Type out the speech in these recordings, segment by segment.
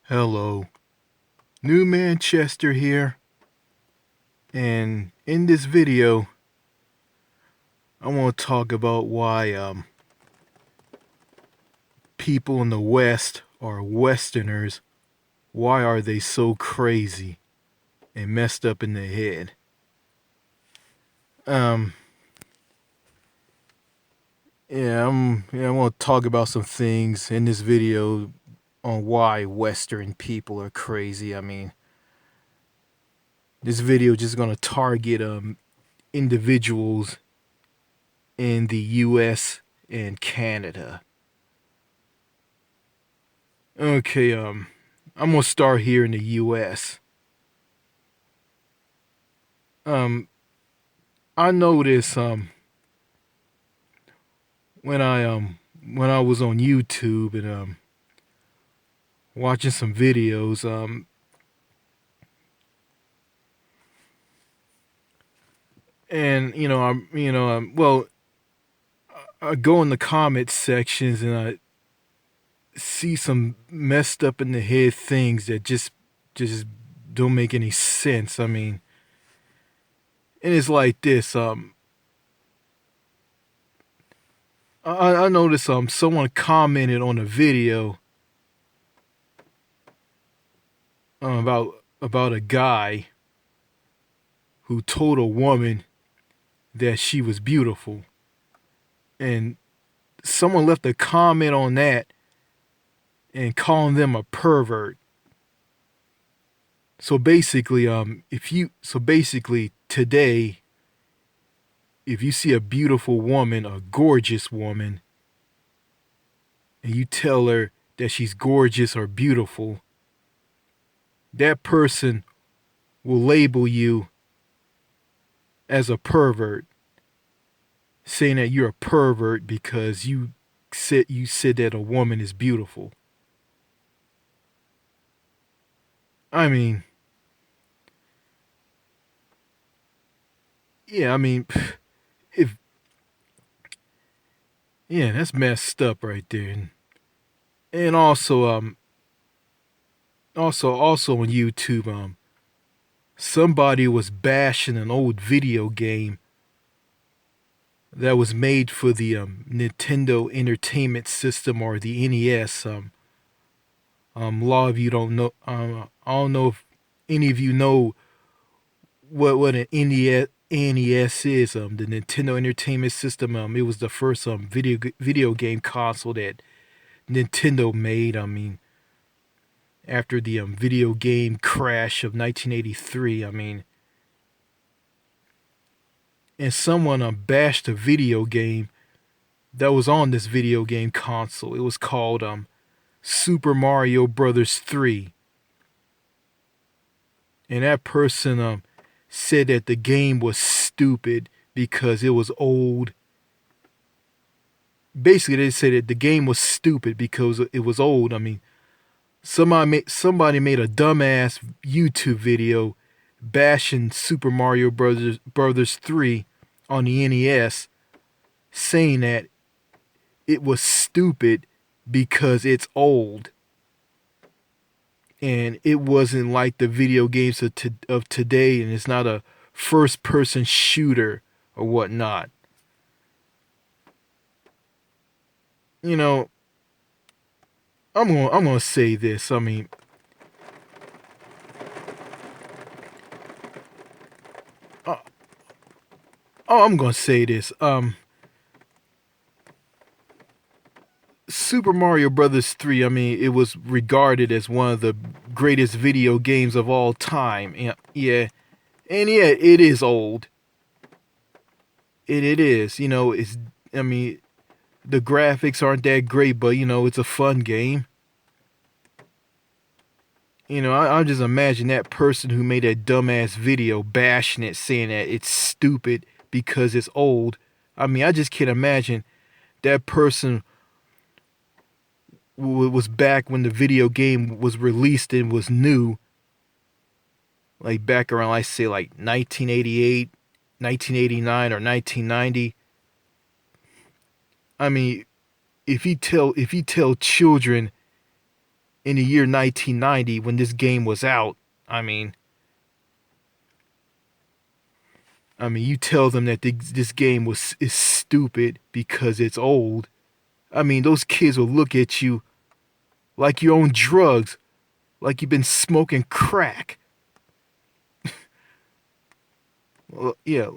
Hello, New Manchester here, and in this video, I want to talk about why people in the West or Westerners, why are they so crazy and messed up in the head? Um, I want to talk about some things in this video on why Western people are crazy. This video just gonna target individuals in the U.S. and Canada. Okay, I'm gonna start here in the U.S. Um, I noticed when I was on YouTube and watching some videos and I go in the comment sections and I see some messed up in the head things that just don't make any sense. And it's like this. I noticed someone commented on a video about a guy who told a woman that she was beautiful, and someone left a comment on that and calling them a pervert. So basically today, if you see a beautiful woman, a gorgeous woman, and you tell her that she's gorgeous or beautiful, that person will label you as a pervert, saying that you're a pervert because you said that a woman is beautiful. I mean, yeah, if yeah, that's messed up right there. And also on YouTube, somebody was bashing an old video game that was made for the Nintendo Entertainment System or the NES. A lot of you don't know. I don't know if any of you know what an NES is. The Nintendo Entertainment System. It was the first video game console that Nintendo made. After the video game crash of 1983. And someone bashed a video game that was on this video game console. It was called Super Mario Brothers 3. And that person said that the game was stupid because it was old. Basically, they said that the game was stupid because it was old. Somebody made a dumbass YouTube video bashing Super Mario Brothers 3 on the NES, saying that it was stupid because it's old and it wasn't like the video games of today, and it's not a first person shooter or whatnot. You know, I'm gonna say this. Uh, I'm gonna say this. Super Mario Brothers 3, it was regarded as one of the greatest video games of all time. And yeah, it is old. It is. I mean, the graphics aren't that great, but it's a fun game. I just imagine that person who made that dumbass video bashing it, saying that it's stupid because it's old. I just can't imagine that person was back when the video game was released and was new, like back around, I say, like 1988, 1989, or 1990. I mean, if you tell children in the year 1990 when this game was out. I mean, you tell them that this game is stupid because it's old. I mean, those kids will look at you like you're on drugs, like you've been smoking crack. Well, yeah,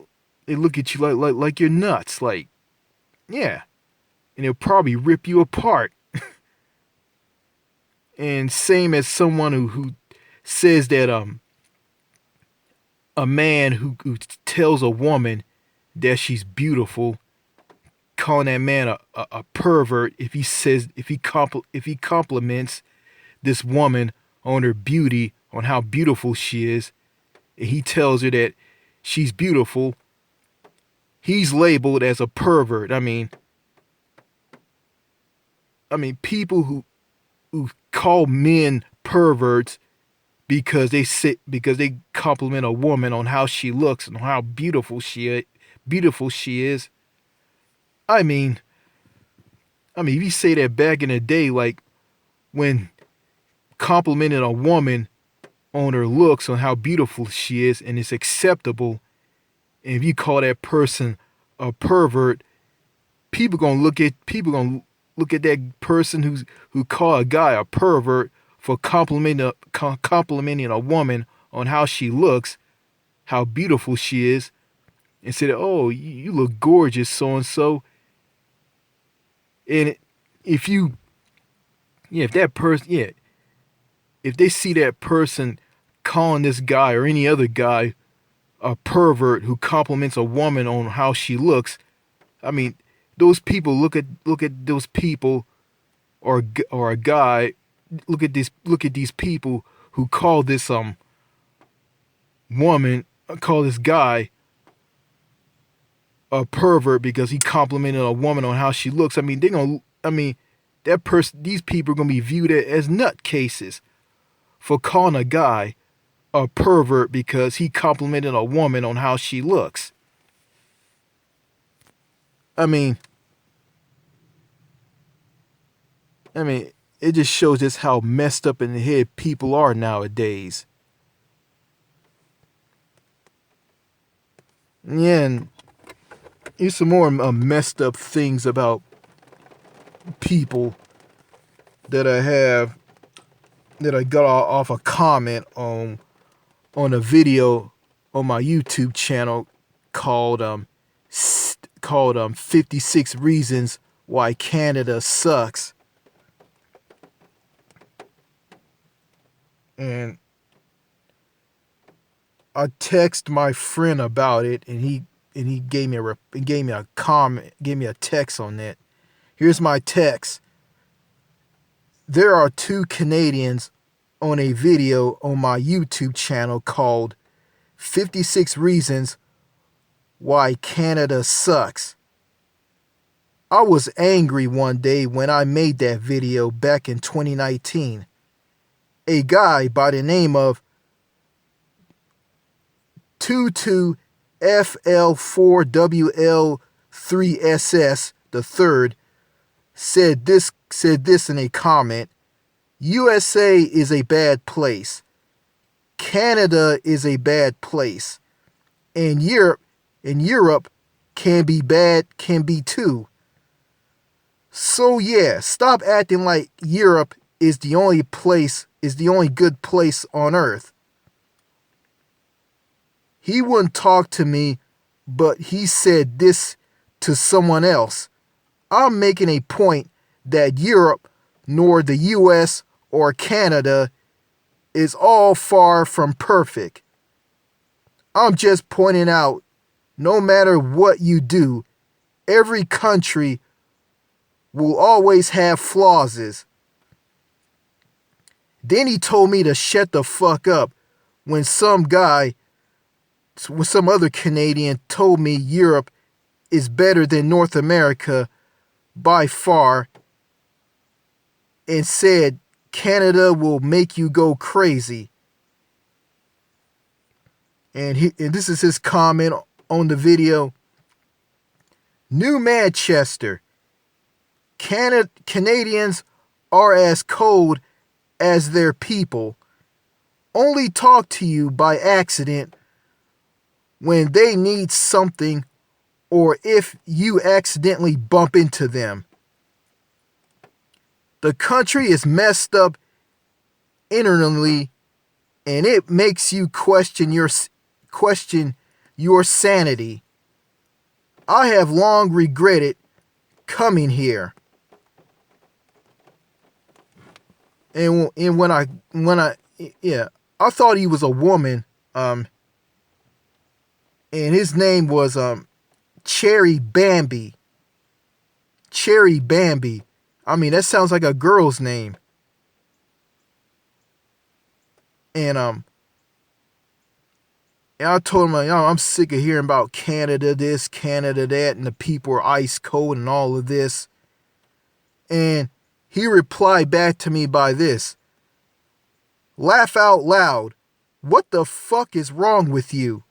they look at you like you're nuts. Like, yeah, and they'll probably rip you apart. And same as someone who says that a man who tells a woman that she's beautiful, calling that man a pervert if he compliments this woman on her beauty, on how beautiful she is, and he tells her that she's beautiful, he's labeled as a pervert. People who call men perverts because they compliment a woman on how she looks and how beautiful she is. I mean, if you say that back in the day, like when complimenting a woman on her looks, on how beautiful she is, and it's acceptable, and if you call that person a pervert, people gonna look at that person who call a guy a pervert for complimenting a woman on how she looks, how beautiful she is, and say, "Oh, you look gorgeous, so and so." And if you, yeah, if that person, yeah, if they see that person calling this guy or any other guy a pervert who compliments a woman on how she looks, those people look at those people, or a guy, look at these people who call this woman, call this guy a pervert because he complimented a woman on how she looks. These people are gonna be viewed as nutcases for calling a guy a pervert because he complimented a woman on how she looks. It just shows just how messed up in the head people are nowadays. Yeah, and here's some more messed up things about people that I got off a comment on a video on my YouTube channel called 56 Reasons Why Canada Sucks. And I text my friend about it, and he gave me a comment, gave me a text on that. Here's my text. There are two Canadians on a video on my YouTube channel called 56 Reasons Why Canada Sucks. I was angry one day when I made that video back in 2019. A guy by the name of 22FL4WL3SS the third said this in a comment. USA is a bad place. Canada is a bad place. And Europe can be bad, can be too. So yeah, stop acting like Europe is the only good place on earth. He wouldn't talk to me, but he said this to someone else. I'm making a point that Europe, nor the US or Canada, is all far from perfect. I'm just pointing out, no matter what you do, every country will always have flaws. Then he told me to shut the fuck up when some other Canadian told me Europe is better than North America by far, and said Canada will make you go crazy. And this is his comment on the video. New Manchester. Canadians are as cold as their people, only talk to you by accident when they need something or if you accidentally bump into them. The country is messed up internally, and it makes you question your sanity. I have long regretted coming here. And when I I thought he was a woman, and his name was Cherry Bambi. Cherry Bambi. I mean, that sounds like a girl's name. And I told him, I'm sick of hearing about Canada this, Canada that, and the people are ice cold and all of this. And he replied back to me by this: laugh out loud. What the fuck is wrong with you?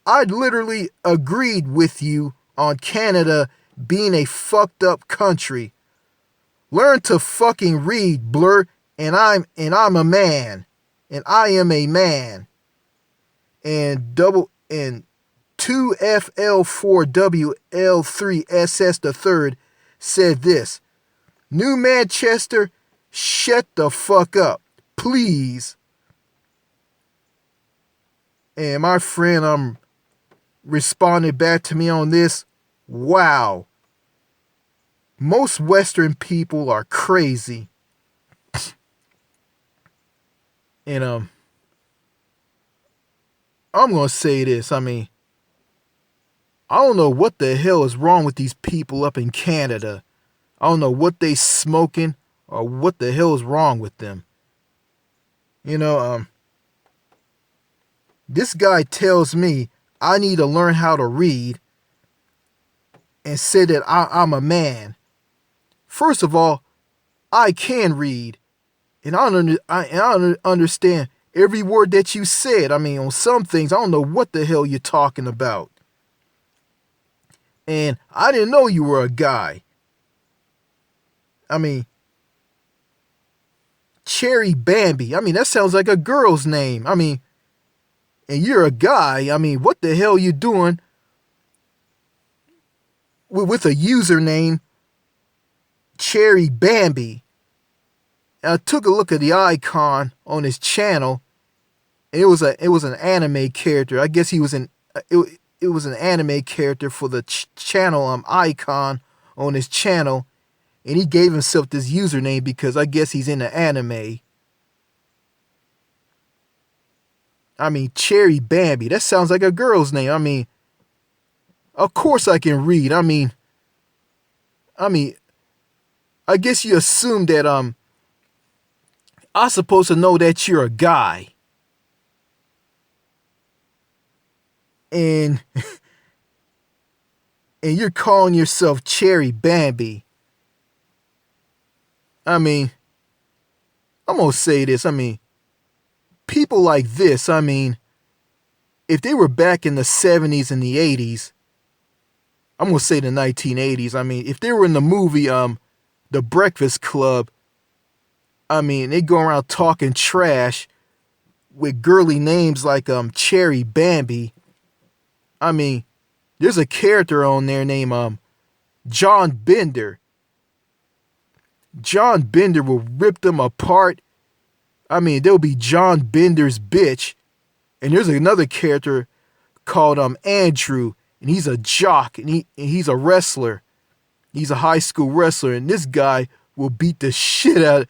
I literally agreed with you on Canada being a fucked up country. Learn to fucking read, blur, and I'm a man. And I am a man. And 2FL4WL3SS the third said this: New Manchester, shut the fuck up, please. And my friend responded back to me on this: wow, most Western people are crazy. And I'm gonna say this. I mean, I don't know what the hell is wrong with these people up in Canada. I don't know what they smoking or what the hell is wrong with them. This guy tells me I need to learn how to read and say that I'm a man. First of all, I can read, and I don't understand every word that you said. I mean, on some things, I don't know what the hell you're talking about. And I didn't know you were a guy. I mean, Cherry Bambi. I mean, that sounds like a girl's name. I mean, and you're a guy. I mean, what the hell you doing with a username Cherry Bambi? And I took a look at the icon on his channel, and it was an anime character. I guess it was an anime character for the channel icon on his channel, and he gave himself this username because I guess he's into anime. I mean, Cherry Bambi. That sounds like a girl's name. I mean, of course I can read. I mean, I guess you assume that I'm supposed to know that you're a guy. And and you're calling yourself Cherry Bambi. I mean, I'm gonna say this. I mean, people like this, I mean, if they were back in the 70s and the 80s, I'm gonna say the 1980s. I mean, if they were in the movie The Breakfast Club, I mean, they go around talking trash with girly names like Cherry Bambi. I mean, there's a character on there named John Bender. John Bender will rip them apart. I mean, there'll be John Bender's bitch. And there's another character called Andrew, and he's a jock, and he's a wrestler. He's a high school wrestler, and this guy will beat the shit out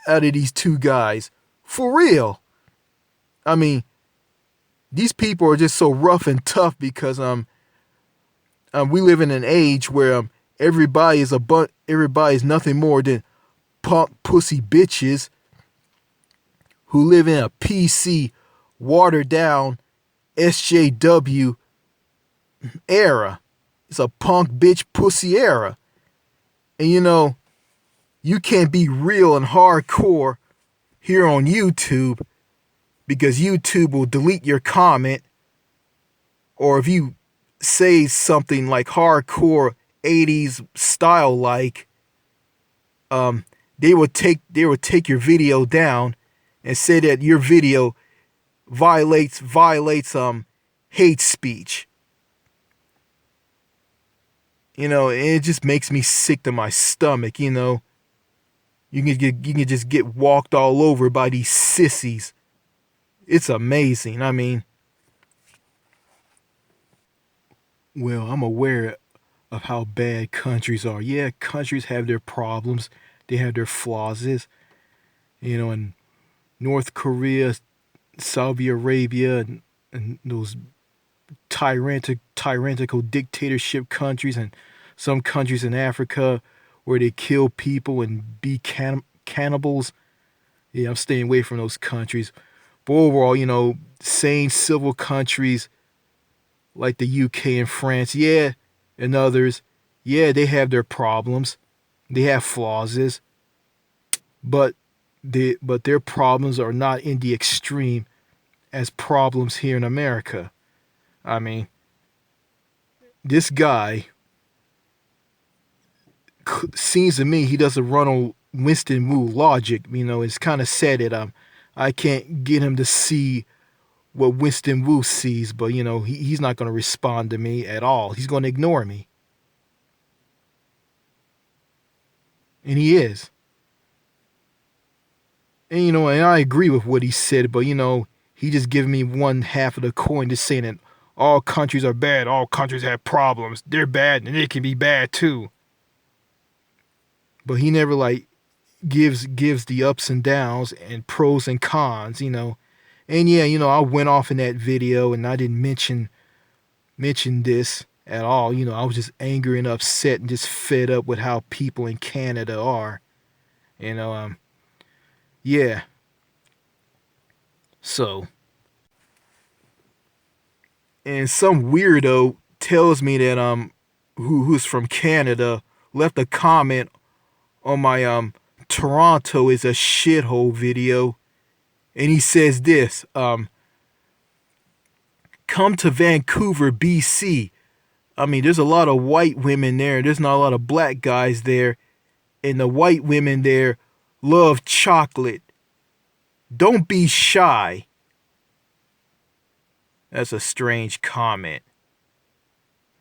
of these two guys. For real. I mean, these people are just so rough and tough because we live in an age where everybody is nothing more than punk pussy bitches who live in a PC watered down SJW era. It's a punk bitch pussy era. And you can't be real and hardcore here on YouTube because YouTube will delete your comment, or if you say something like hardcore 80s style like, they would take your video down and say that your video violates hate speech. It just makes me sick to my stomach. You can just get walked all over by these sissies. It's amazing. Well, I'm aware of how bad countries are. Yeah, countries have their problems. They have their flaws. In North Korea, Saudi Arabia, and those tyrannical dictatorship countries, and some countries in Africa where they kill people and be cannibals. Yeah, I'm staying away from those countries. But overall, sane civil countries like the UK and France, yeah, and others, yeah, they have their problems. They have flaws, but their problems are not in the extreme as problems here in America. I mean, this guy seems to me he doesn't run on Winston Wu logic. It's kind of sad that I can't get him to see what Winston Wu sees, but he's not going to respond to me at all. He's going to ignore me, and he is. And and I agree with what he said, but he just giving me one half of the coin, just saying that all countries are bad, all countries have problems, they're bad, and they can be bad too. But he never gives the ups and downs and pros and cons. And yeah, I went off in that video and I didn't mention this at all. I was just angry and upset and just fed up with how people in Canada are. Yeah. So, and some weirdo tells me that who's from Canada left a comment on my Toronto is a shithole video, and he says this, come to Vancouver, BC. There's a lot of white women there. There's not a lot of black guys there. And the white women there love chocolate. Don't be shy. That's a strange comment.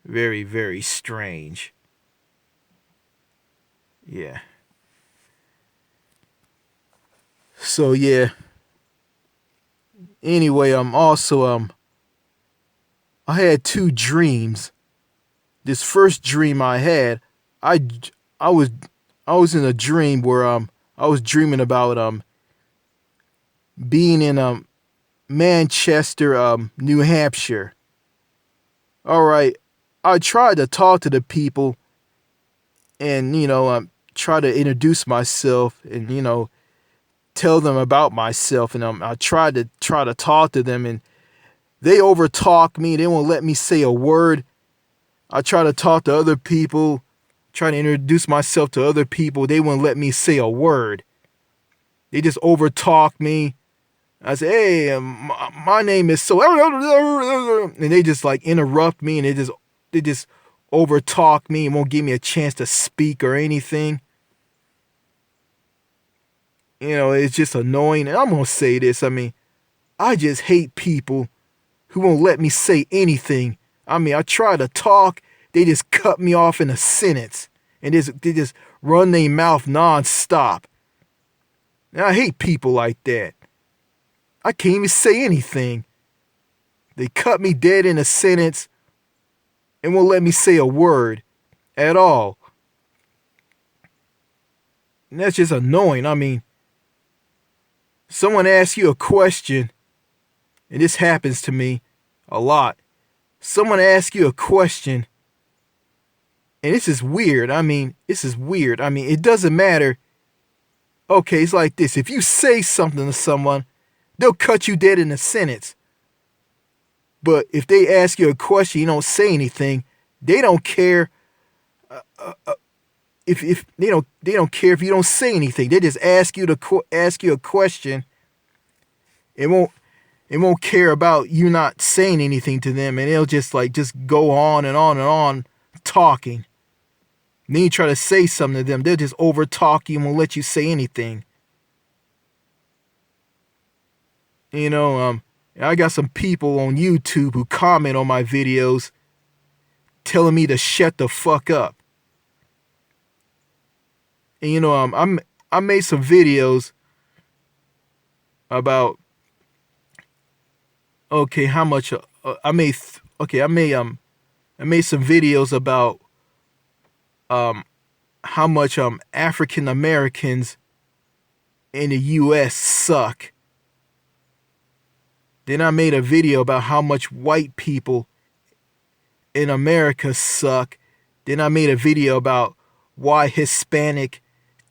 Very, very strange. Yeah. So yeah. Anyway, I had two dreams. This first dream I had, I was in a dream where I was dreaming about being in Manchester, New Hampshire. All right, I tried to talk to the people and try to introduce myself and tell them about myself, and I tried to talk to them, and they overtalk me. They won't let me say a word. I try to talk to other people, try to introduce myself to other people. They won't let me say a word. They just overtalk me. I say, hey, my name is so, and they just interrupt me, and they just overtalk me and won't give me a chance to speak or anything. It's just annoying. And I'm going to say this. I just hate people who won't let me say anything. I try to talk. They just cut me off in a sentence. And they just run their mouth nonstop. And I hate people like that. I can't even say anything. They cut me dead in a sentence and won't let me say a word at all. And that's just annoying. Someone asks you a question, and this happens to me a lot. Someone asks you a question, and this is weird. It doesn't matter. Okay, it's like this. If you say something to someone, they'll cut you dead in a sentence. But if they ask you a question, you don't say anything, they don't care. If they don't care if you don't say anything. They just ask you a question. It won't care about you not saying anything to them, and they'll just go on and on and on talking. Then you try to say something to them, they'll just over talk you and won't let you say anything. You know, I got some people on YouTube who comment on my videos telling me to shut the fuck up. And you know, I made some videos about okay, how much I made okay, I made some videos about how much African Americans in the US suck. Then I made a video about how much white people in America suck. Then I made a video about why Hispanic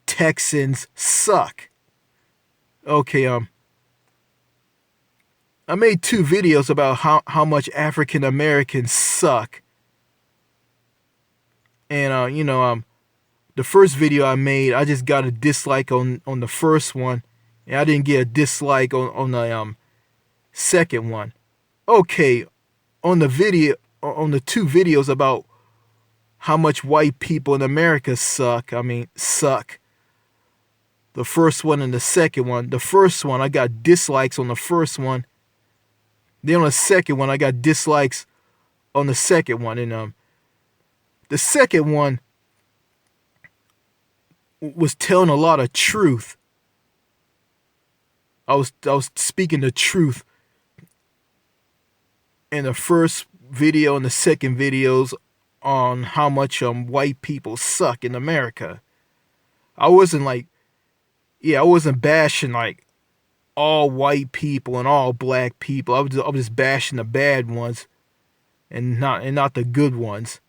Texans suck. Okay, I made 2 videos about how much African Americans suck. And you know, the first video I made, I just got a dislike on the first one, and I didn't get a dislike on the second one. Okay, on the 2 videos about how much white people in America suck. The first one and the second one. The first one, I got dislikes on the first one. Then on the second one, I got dislikes on the second one. And the second one was telling a lot of truth. I was speaking the truth in the first video and the second videos on how much white people suck in America. I wasn't bashing like all white people and all black people. I was just bashing the bad ones and not the good ones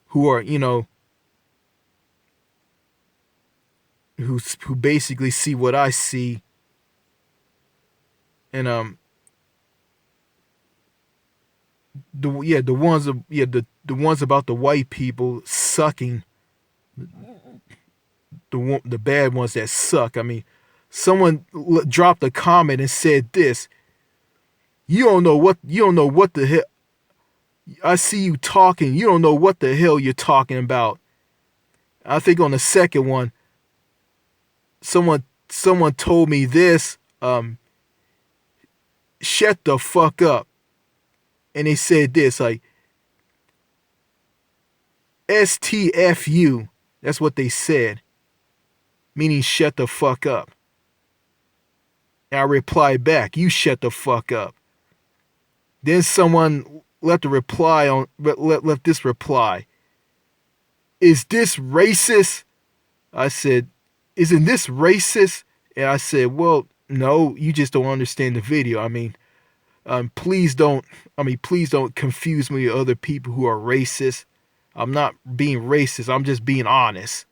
who are, you know, who basically see what I see. And the ones about the white people sucking, the bad ones that suck. I mean, someone dropped a comment and said this: you don't know what the hell. I see you talking. You don't know what the hell you're talking about. I think on the second one, someone told me this: shut the fuck up. And they said this, like, STFU. That's what they said, meaning shut the fuck up. And I replied back, you shut the fuck up. Then someone left this reply: is this racist? I said, isn't this racist? And I said, well, no, you just don't understand the video. I mean, please don't confuse me with other people who are racist. I'm not being racist. I'm just being honest.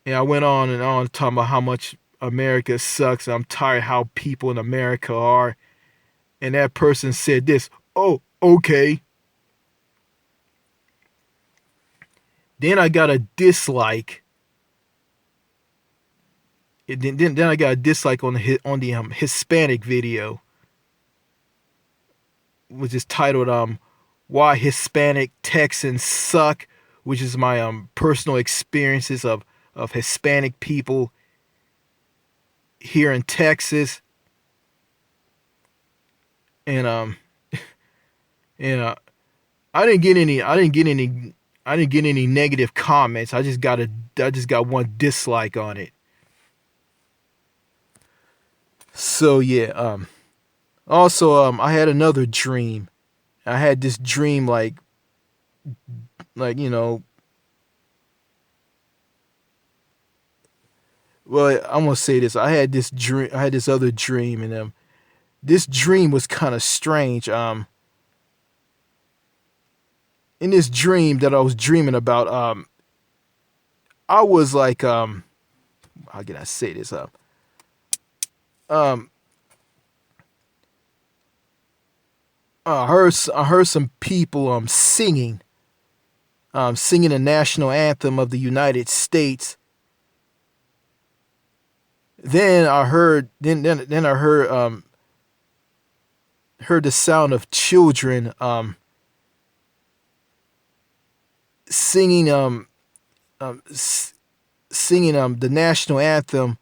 And I went on and on talking about how much America sucks. I'm tired of how people in America are. And that person said this: oh, okay. Then I got a dislike. Then I got a dislike on the Hispanic video, which is titled "Why Hispanic Texans Suck," which is my personal experiences of Hispanic people here in Texas. And I didn't get any negative comments. I just got one dislike on it. So yeah, also I had another dream. I had this dream like you know, well, I'm gonna say this. I had this other dream, and this dream was kind of strange. In this dream that I was dreaming about, I was like, how can I say this? I heard some people singing the national anthem of the United States. Then I heard heard the sound of children singing um s- singing the national anthem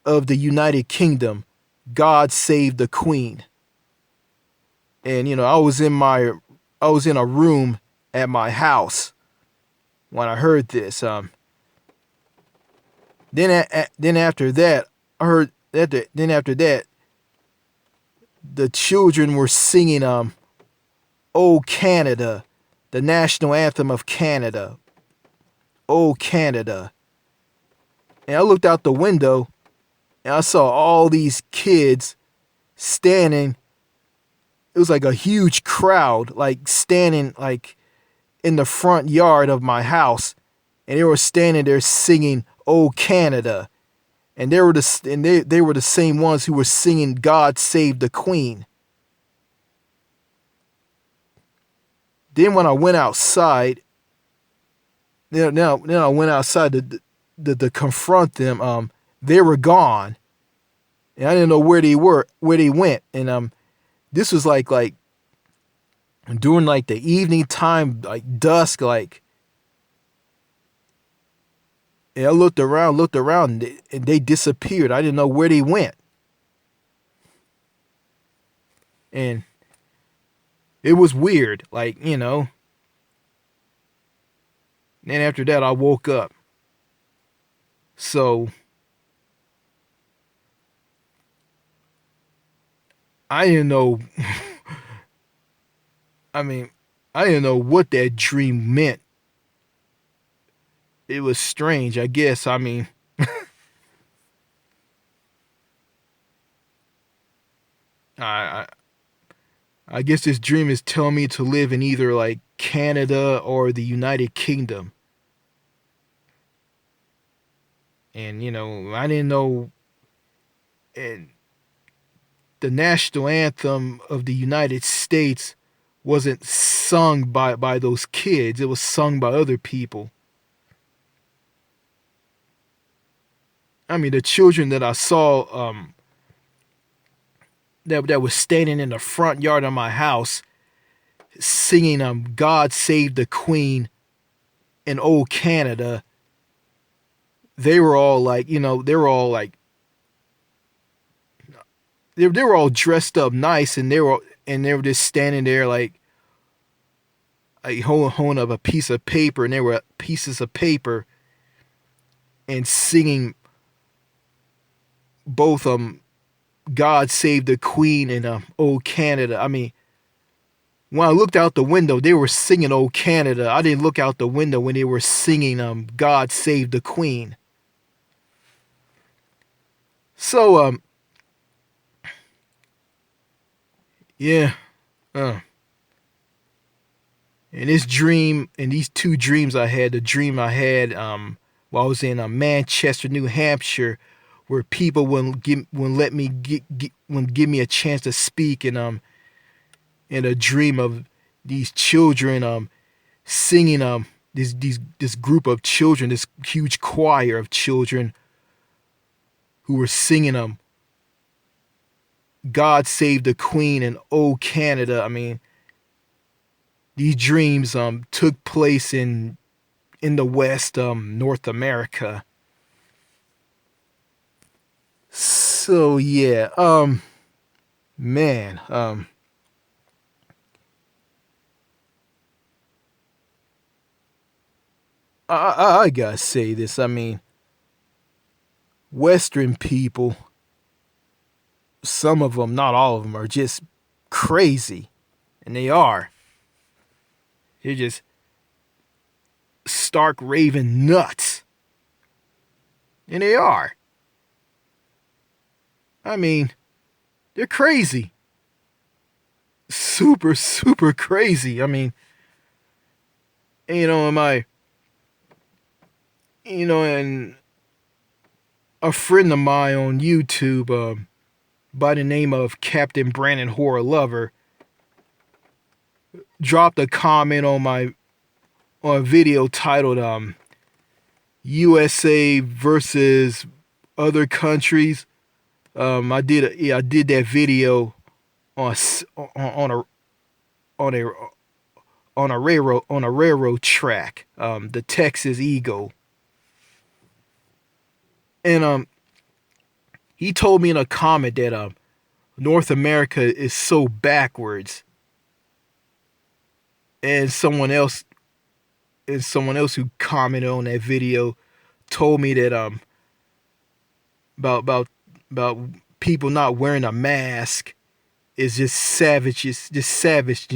of the United Kingdom, God Save the Queen. And I was in a room at my house when I heard this. Then after that, I heard that. Then after that, the children were singing "O Canada," the national anthem of Canada. "O Canada." And I looked out the window and I saw all these kids standing. It was like a huge crowd, like standing like in the front yard of my house, and they were standing there singing "O Canada." And they were the same ones who were singing "God Save the Queen." Then when I went outside, then I went outside to confront them. They were gone, and I didn't know where they went. And this was like during like the evening time, like dusk, like. And I looked around, and they disappeared. I didn't know where they went. And it was weird, like, Then after that, I woke up. So I didn't know. I mean, I didn't know what that dream meant. It was strange, I guess. I mean, I I guess this dream is telling me to live in either like Canada or the United Kingdom. And I didn't know. And the national anthem of the United States wasn't sung by those kids. It was sung by other people. I mean, the children that I saw that was standing in the front yard of my house singing "God Save the Queen" and "Old Canada." They were all like, they were all like they were all dressed up nice, and they were just standing there like holding up a piece of paper, and there were pieces of paper and singing both "God Save the Queen" and "Old Canada." I mean, when I looked out the window, they were singing "Old Canada." I didn't look out the window when they were singing "God Save the Queen." So yeah, uh, and this dream and these two dreams I had, the dream I had while I was in Manchester, New Hampshire, where people wouldn't let me wouldn't give me a chance to speak, and in a dream of these children singing this group of children, this huge choir of children who were singing "God Save the Queen" and "Oh Canada." I mean, these dreams took place in the West, North America. So yeah, man, I gotta say this. I mean, Western people, some of them, not all of them, are just crazy, and they are. They're just stark raving nuts, and they are. I mean, they're crazy, super crazy. I mean, am I, and a friend of mine on YouTube, by the name of Captain Brandon Horror Lover, dropped a comment on a video titled USA versus other countries. I did that video on on a on a on a railroad track, the Texas Eagle. And he told me in a comment that North America is so backwards. And someone else who commented on that video told me that about about about people not wearing a mask is just savage. It's just savage.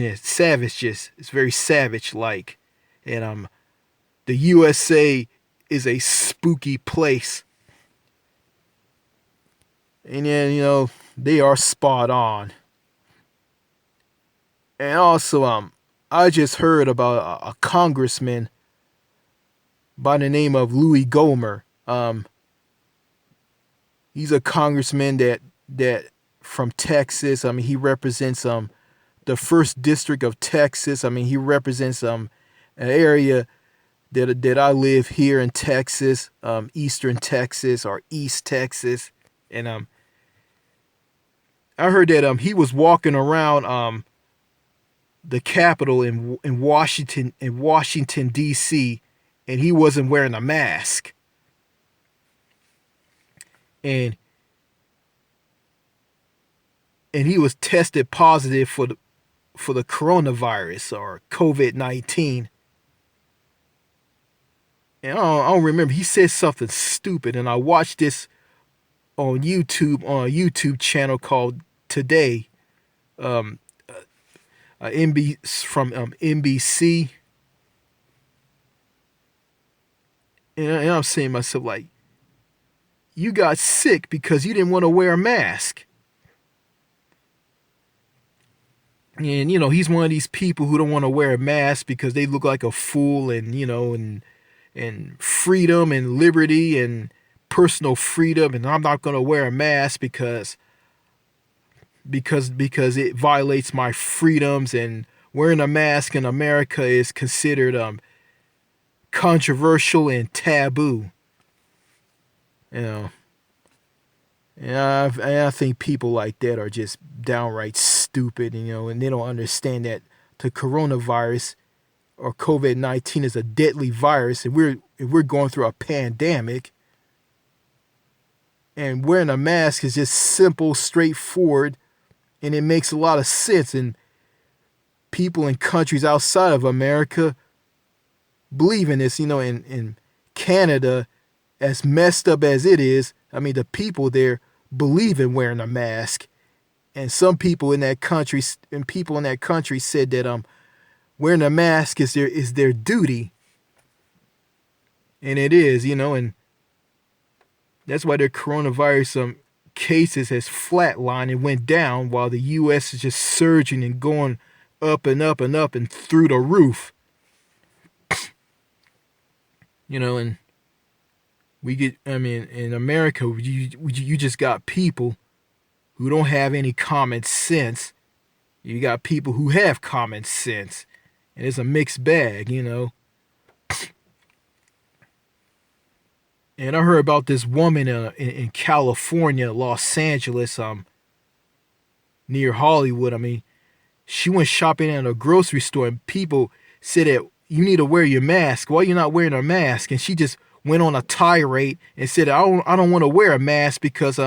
It's very savage like. And the USA is a spooky place. And then, they are spot on. And also, I just heard about a congressman by the name of Louis Gohmert. He's a congressman that from Texas. I mean, he represents the first district of Texas. I mean, he represents an area that I live here in Texas, Eastern Texas or East Texas. And I heard that he was walking around the Capitol in Washington D.C. and he wasn't wearing a mask. And he was tested positive for the coronavirus or COVID-19. And I don't remember. He said something stupid, and I watched this on YouTube on a YouTube channel called Today, from NBC. And I'm saying to myself, like, you got sick because you didn't want to wear a mask. And, he's one of these people who don't want to wear a mask because they look like a fool, and, and freedom and liberty and personal freedom. And I'm not going to wear a mask because it violates my freedoms, and wearing a mask in America is considered controversial and taboo. And I think people like that are just downright stupid, and they don't understand that the coronavirus or COVID-19 is a deadly virus, and we're going through a pandemic. And wearing a mask is just simple, straightforward, and it makes a lot of sense. And people in countries outside of America believe in this. In Canada, as messed up as it is, I mean, the people there believe in wearing a mask. And some people in that country said that wearing a mask is their duty. And it is, and that's why their coronavirus cases has flatlined and went down, while the U.S. is just surging and going up and up and up and through the roof. And in America, you just got people who don't have any common sense. You got people who have common sense. And it's a mixed bag, And I heard about this woman in California, Los Angeles, near Hollywood. I mean, she went shopping at a grocery store, and people said that you need to wear your mask. Why are you not wearing a mask? And she just went on a tirade and said, I don't want to wear a mask because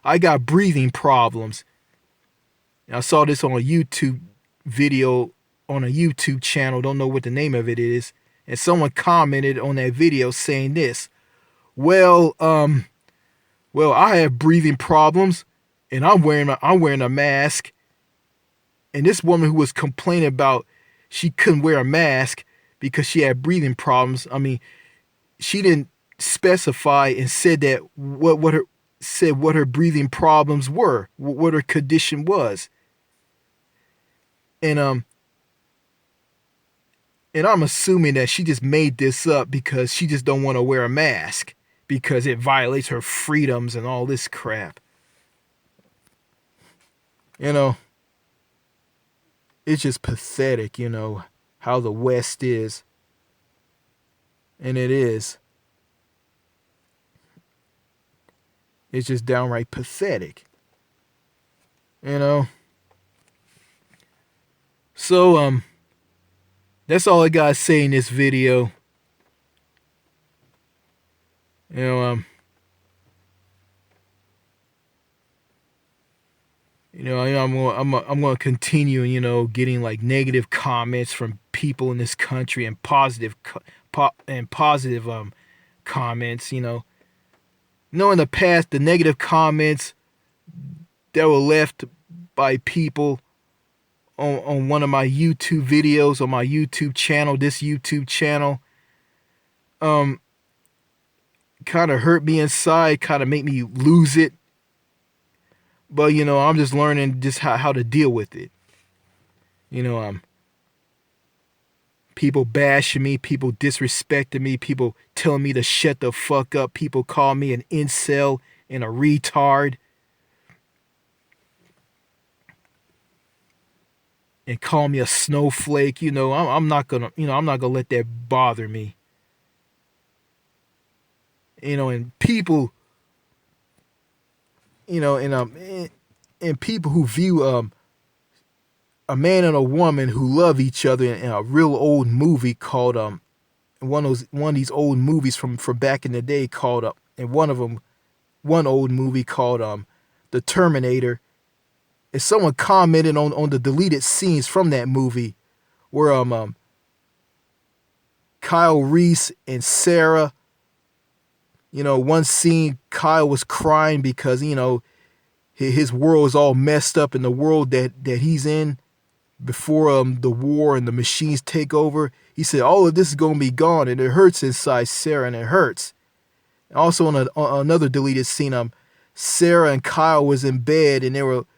I got breathing problems. And I saw this on a YouTube video on a YouTube channel. Don't know what the name of it is. And someone commented on that video saying this. Well, I have breathing problems, and I'm wearing a mask. And this woman who was complaining about she couldn't wear a mask because she had breathing problems. I mean, she didn't specify and said that what her breathing problems were, what her condition was. And I'm assuming that she just made this up because she just don't want to wear a mask because it violates her freedoms and all this crap. It's just pathetic, how the West is. And it is. It's just downright pathetic. So, That's all I gotta say in this video. You know, I'm gonna continue, getting like negative comments from people in this country and positive comments. In the past, the negative comments that were left by people on one of my YouTube videos on my YouTube channel, this YouTube channel, um, kind of hurt me inside, kind of make me lose it. But I'm just learning just how to deal with it. You know, people bashing me, people disrespecting me, people telling me to shut the fuck up, people call me an incel and a retard, and call me a snowflake. I'm not gonna, I'm not gonna let that bother me. And people, and people who view a man and a woman who love each other in a real old movie called one of these old movies from back in the day called and one old movie called The Terminator. And someone commented on the deleted scenes from that movie where Kyle Reese and Sarah, one scene Kyle was crying because his world is all messed up in the world that he's in before the war and the machines take over. He said all of this is gonna be gone, and it hurts inside Sarah, and it hurts. Also on another deleted scene, Sarah and Kyle was in bed, and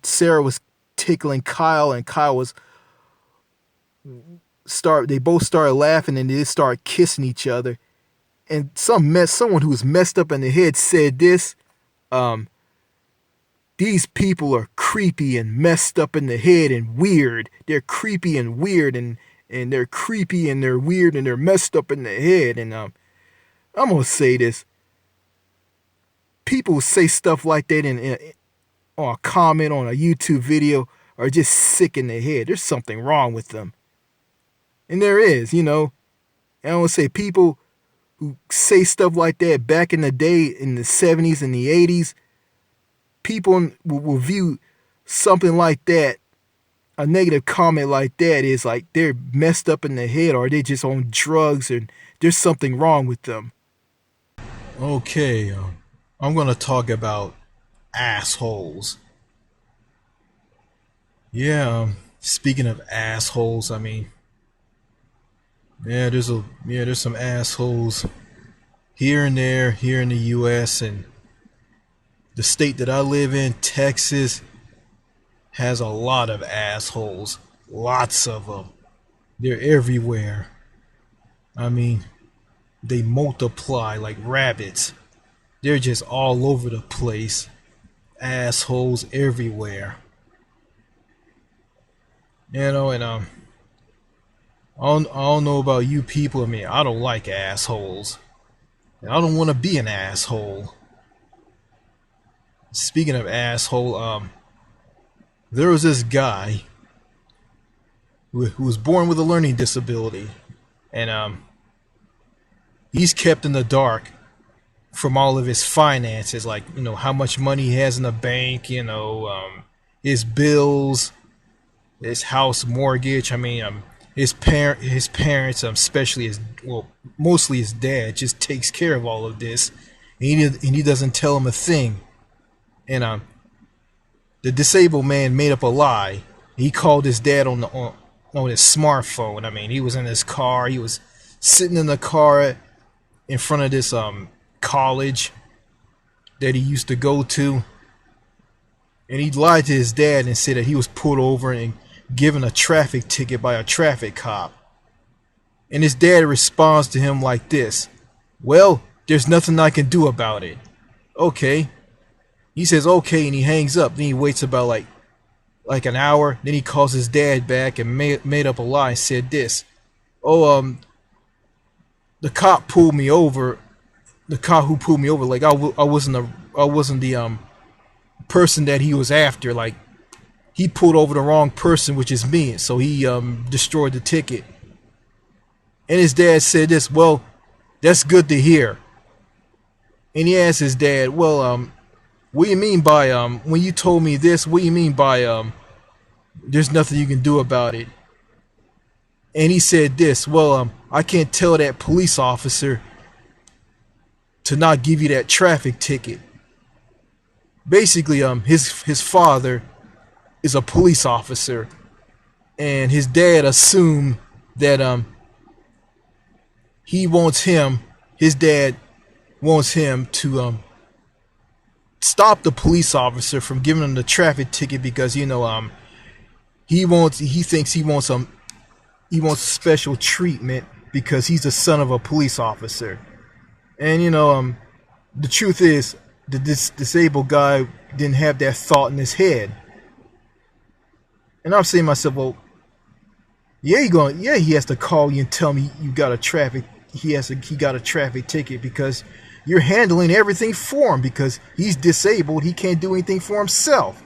Sarah was tickling Kyle, and Kyle was they both started laughing, and they started kissing each other. And someone who was messed up in the head said this, these people are creepy and messed up in the head and weird. They're creepy and weird, and they're creepy and they're weird and they're messed up in the head. And I'm gonna say this: people who say stuff like that on a comment on a YouTube video are just sick in the head. There's something wrong with them, and there is. And I want to say people who say stuff like that back in the day in the 70s and the 80s. People will view something like that, a negative comment like that, is like they're messed up in the head, or they just on drugs, and there's something wrong with them. Okay, I'm gonna talk about assholes. Yeah, speaking of assholes, I mean, there's some assholes here and there, here in the U.S. and the state that I live in, Texas, has a lot of assholes. Lots of them. They're everywhere. I mean, they multiply like rabbits. They're just all over the place. Assholes everywhere. And I don't know about you people. I mean, I don't like assholes. And I don't want to be an asshole. Speaking of asshole, there was this guy who was born with a learning disability, and he's kept in the dark from all of his finances, like how much money he has in the bank, his bills, his house mortgage. I mean, his parents, especially mostly his dad, just takes care of all of this, and he doesn't tell him a thing. And the disabled man made up a lie. He called his dad on his smartphone. I mean, he was in his car. He was sitting in the car in front of this college that he used to go to, and he lied to his dad and said that he was pulled over and given a traffic ticket by a traffic cop. And his dad responds to him like this: "Well, there's nothing I can do about it." Okay. He says okay, and he hangs up. Then he waits about like an hour. Then he calls his dad back and made up a lie and said this: "Oh, the cop pulled me over. The cop who pulled me over, like I wasn't the person that he was after. Like he pulled over the wrong person, which is me. So he destroyed the ticket. And his dad said this, well, that's good to hear. And he asked his dad, well, what do you mean by, when you told me this, what do you mean by, there's nothing you can do about it? And he said this, well, I can't tell that police officer to not give you that traffic ticket. Basically, his father is a police officer, and his dad assumed that his dad wants him to stop the police officer from giving him the traffic ticket because he thinks he wants special treatment because he's the son of a police officer. And the truth is that this disabled guy didn't have that thought in his head. And I'm saying to myself, well, he has to call you and tell me he got a traffic ticket because you're handling everything for him because he's disabled. He can't do anything for himself.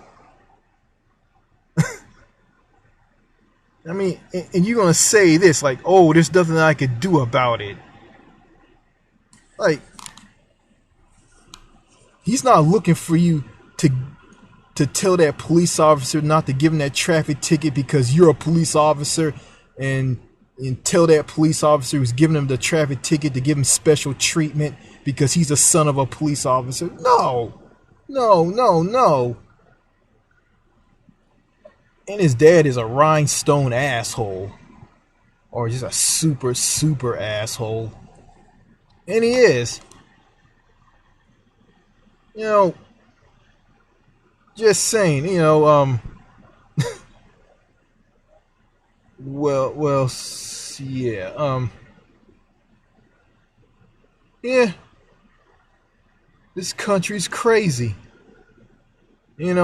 I mean, and you're going to say this like, oh, there's nothing I could do about it. Like, he's not looking for you to tell that police officer not to give him that traffic ticket because you're a police officer and tell that police officer who's giving him the traffic ticket to give him special treatment because he's a son of a police officer. No. And his dad is a rhinestone asshole. Or just a super, super asshole. And he is. Just saying, well, yeah, yeah, this country's crazy, and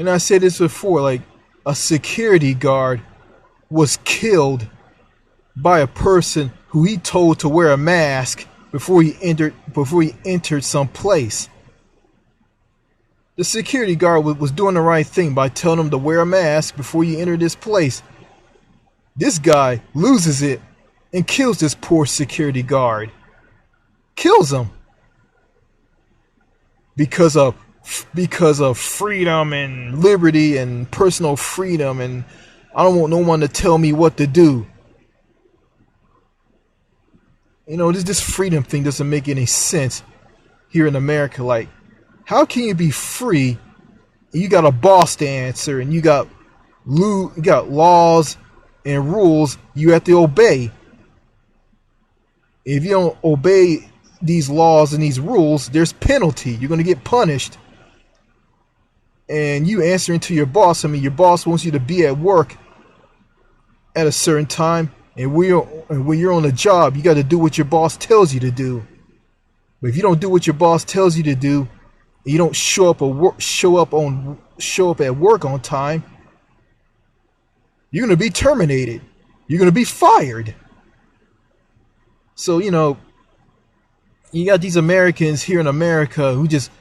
I said this before, like, a security guard was killed by a person who he told to wear a mask before he entered some place. The security guard was doing the right thing by telling him to wear a mask before you enter this place. This guy loses it and kills this poor security guard. Kills him. Because of freedom and liberty and personal freedom, and I don't want no one to tell me what to do. This freedom thing doesn't make any sense here in America. Like, how can you be free? You got a boss to answer, and you got laws and rules you have to obey. If you don't obey these laws and these rules, there's penalty. You're going to get punished. And you answering to your boss. I mean, your boss wants you to be at work at a certain time, and when you're on the job, you got to do what your boss tells you to do. But if you don't do what your boss tells you to do, you don't show up at work on time, you're going to be terminated. You're going to be fired. So, you got these Americans here in America who just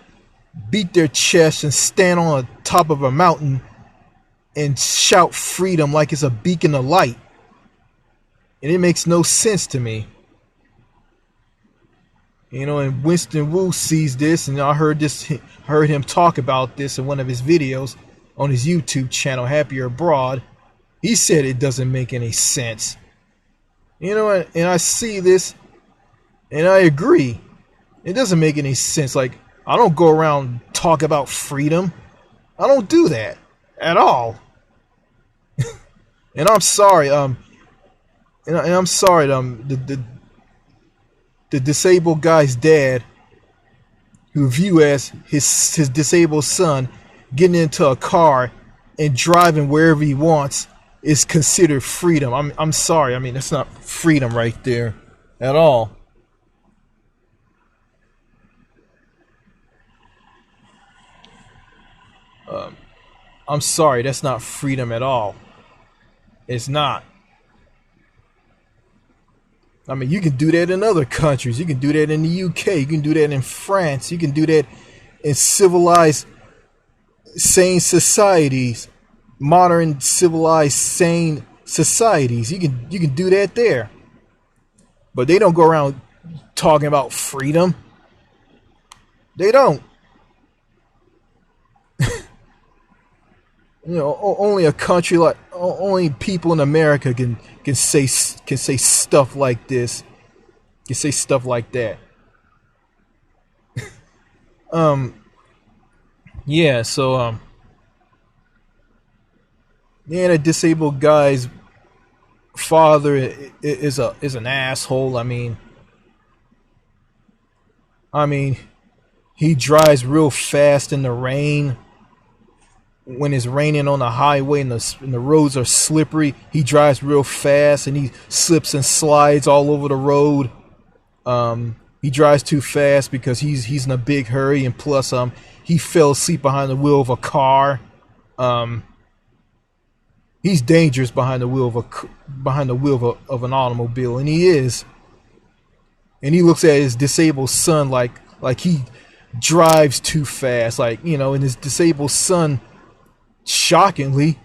beat their chest and stand on the top of a mountain and shout freedom like it's a beacon of light. And it makes no sense to me. And Winston Wu sees this, and I heard him talk about this in one of his videos on his YouTube channel, Happier Abroad. He said it doesn't make any sense. And I see this, and I agree. It doesn't make any sense. Like, I don't go around talk about freedom. I don't do that at all. And I'm sorry. I'm sorry. The disabled guy's dad, who view as his disabled son getting into a car and driving wherever he wants, is considered freedom. I'm sorry. I mean, that's not freedom right there at all. I'm sorry, that's not freedom at all. It's not. I mean, you can do that in other countries. You can do that in the UK. You can do that in France. You can do that in civilized sane societies, modern civilized sane societies. You can do that there. But they don't go around talking about freedom. They don't. Only a country like only people in America can say stuff like this. Can say stuff like that. Yeah, so yeah, the disabled guy's father is an asshole. I mean, he drives real fast in the rain. When it's raining on the highway and the roads are slippery, he drives real fast and he slips and slides all over the road. He drives too fast because he's in a big hurry, and plus he fell asleep behind the wheel of a car. He's dangerous behind the wheel of an automobile, and he is. And he looks at his disabled son like he drives too fast, and his disabled son shockingly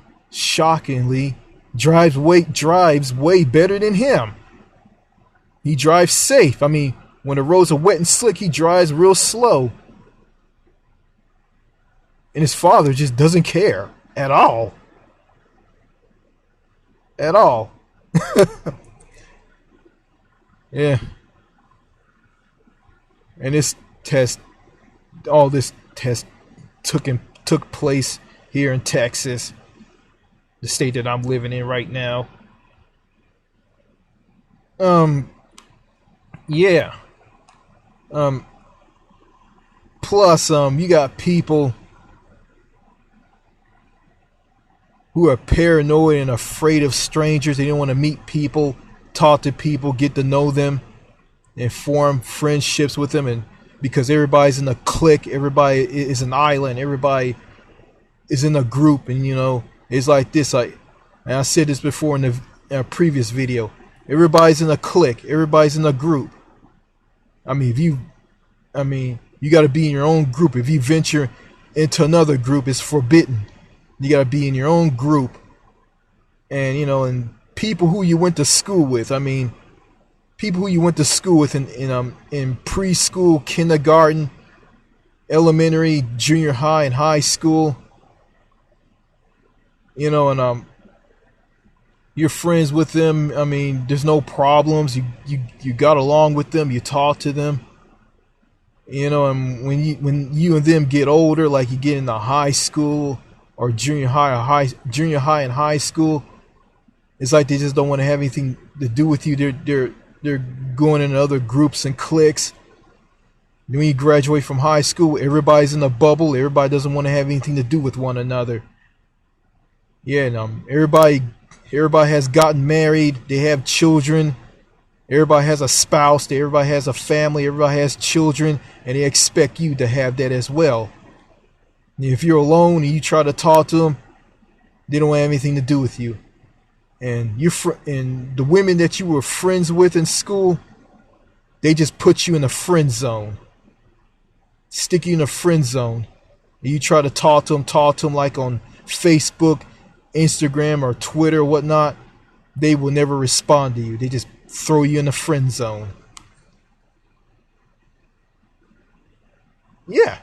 drives way better than him. He drives safe. I mean, when the roads are wet and slick, he drives real slow. And his father just doesn't care at all. At all. Yeah. And all this test took place here in Texas, the state that I'm living in right now. Yeah. Plus, you got people who are paranoid and afraid of strangers. They don't want to meet people, talk to people, get to know them, and form friendships with them. And because everybody's in a clique, everybody is an island, everybody is in a group, and it's like this. And I said this before in a previous video. Everybody's in a clique, everybody's in a group. I mean, you got to be in your own group. If you venture into another group, it's forbidden. You got to be in your own group, and and people who you went to school with. I mean, people who you went to school with in preschool, kindergarten, elementary, junior high, and high school. And you're friends with them. I mean, there's no problems. You got along with them. You talk to them. And when you and them get older, like you get into high school or junior high and high school, it's like they just don't want to have anything to do with you. They're going in other groups and cliques. When you graduate from high school, everybody's in a bubble. Everybody doesn't want to have anything to do with one another. Yeah, and everybody has gotten married. They have children. Everybody has a spouse. Everybody has a family. Everybody has children, and they expect you to have that as well. And if you're alone and you try to talk to them, they don't have anything to do with you. And and the women that you were friends with in school, they just put you in a friend zone. Stick you in a friend zone. And you try to talk to them like on Facebook, Instagram, or Twitter or whatnot, they will never respond to you. They just throw you in the friend zone. Yeah.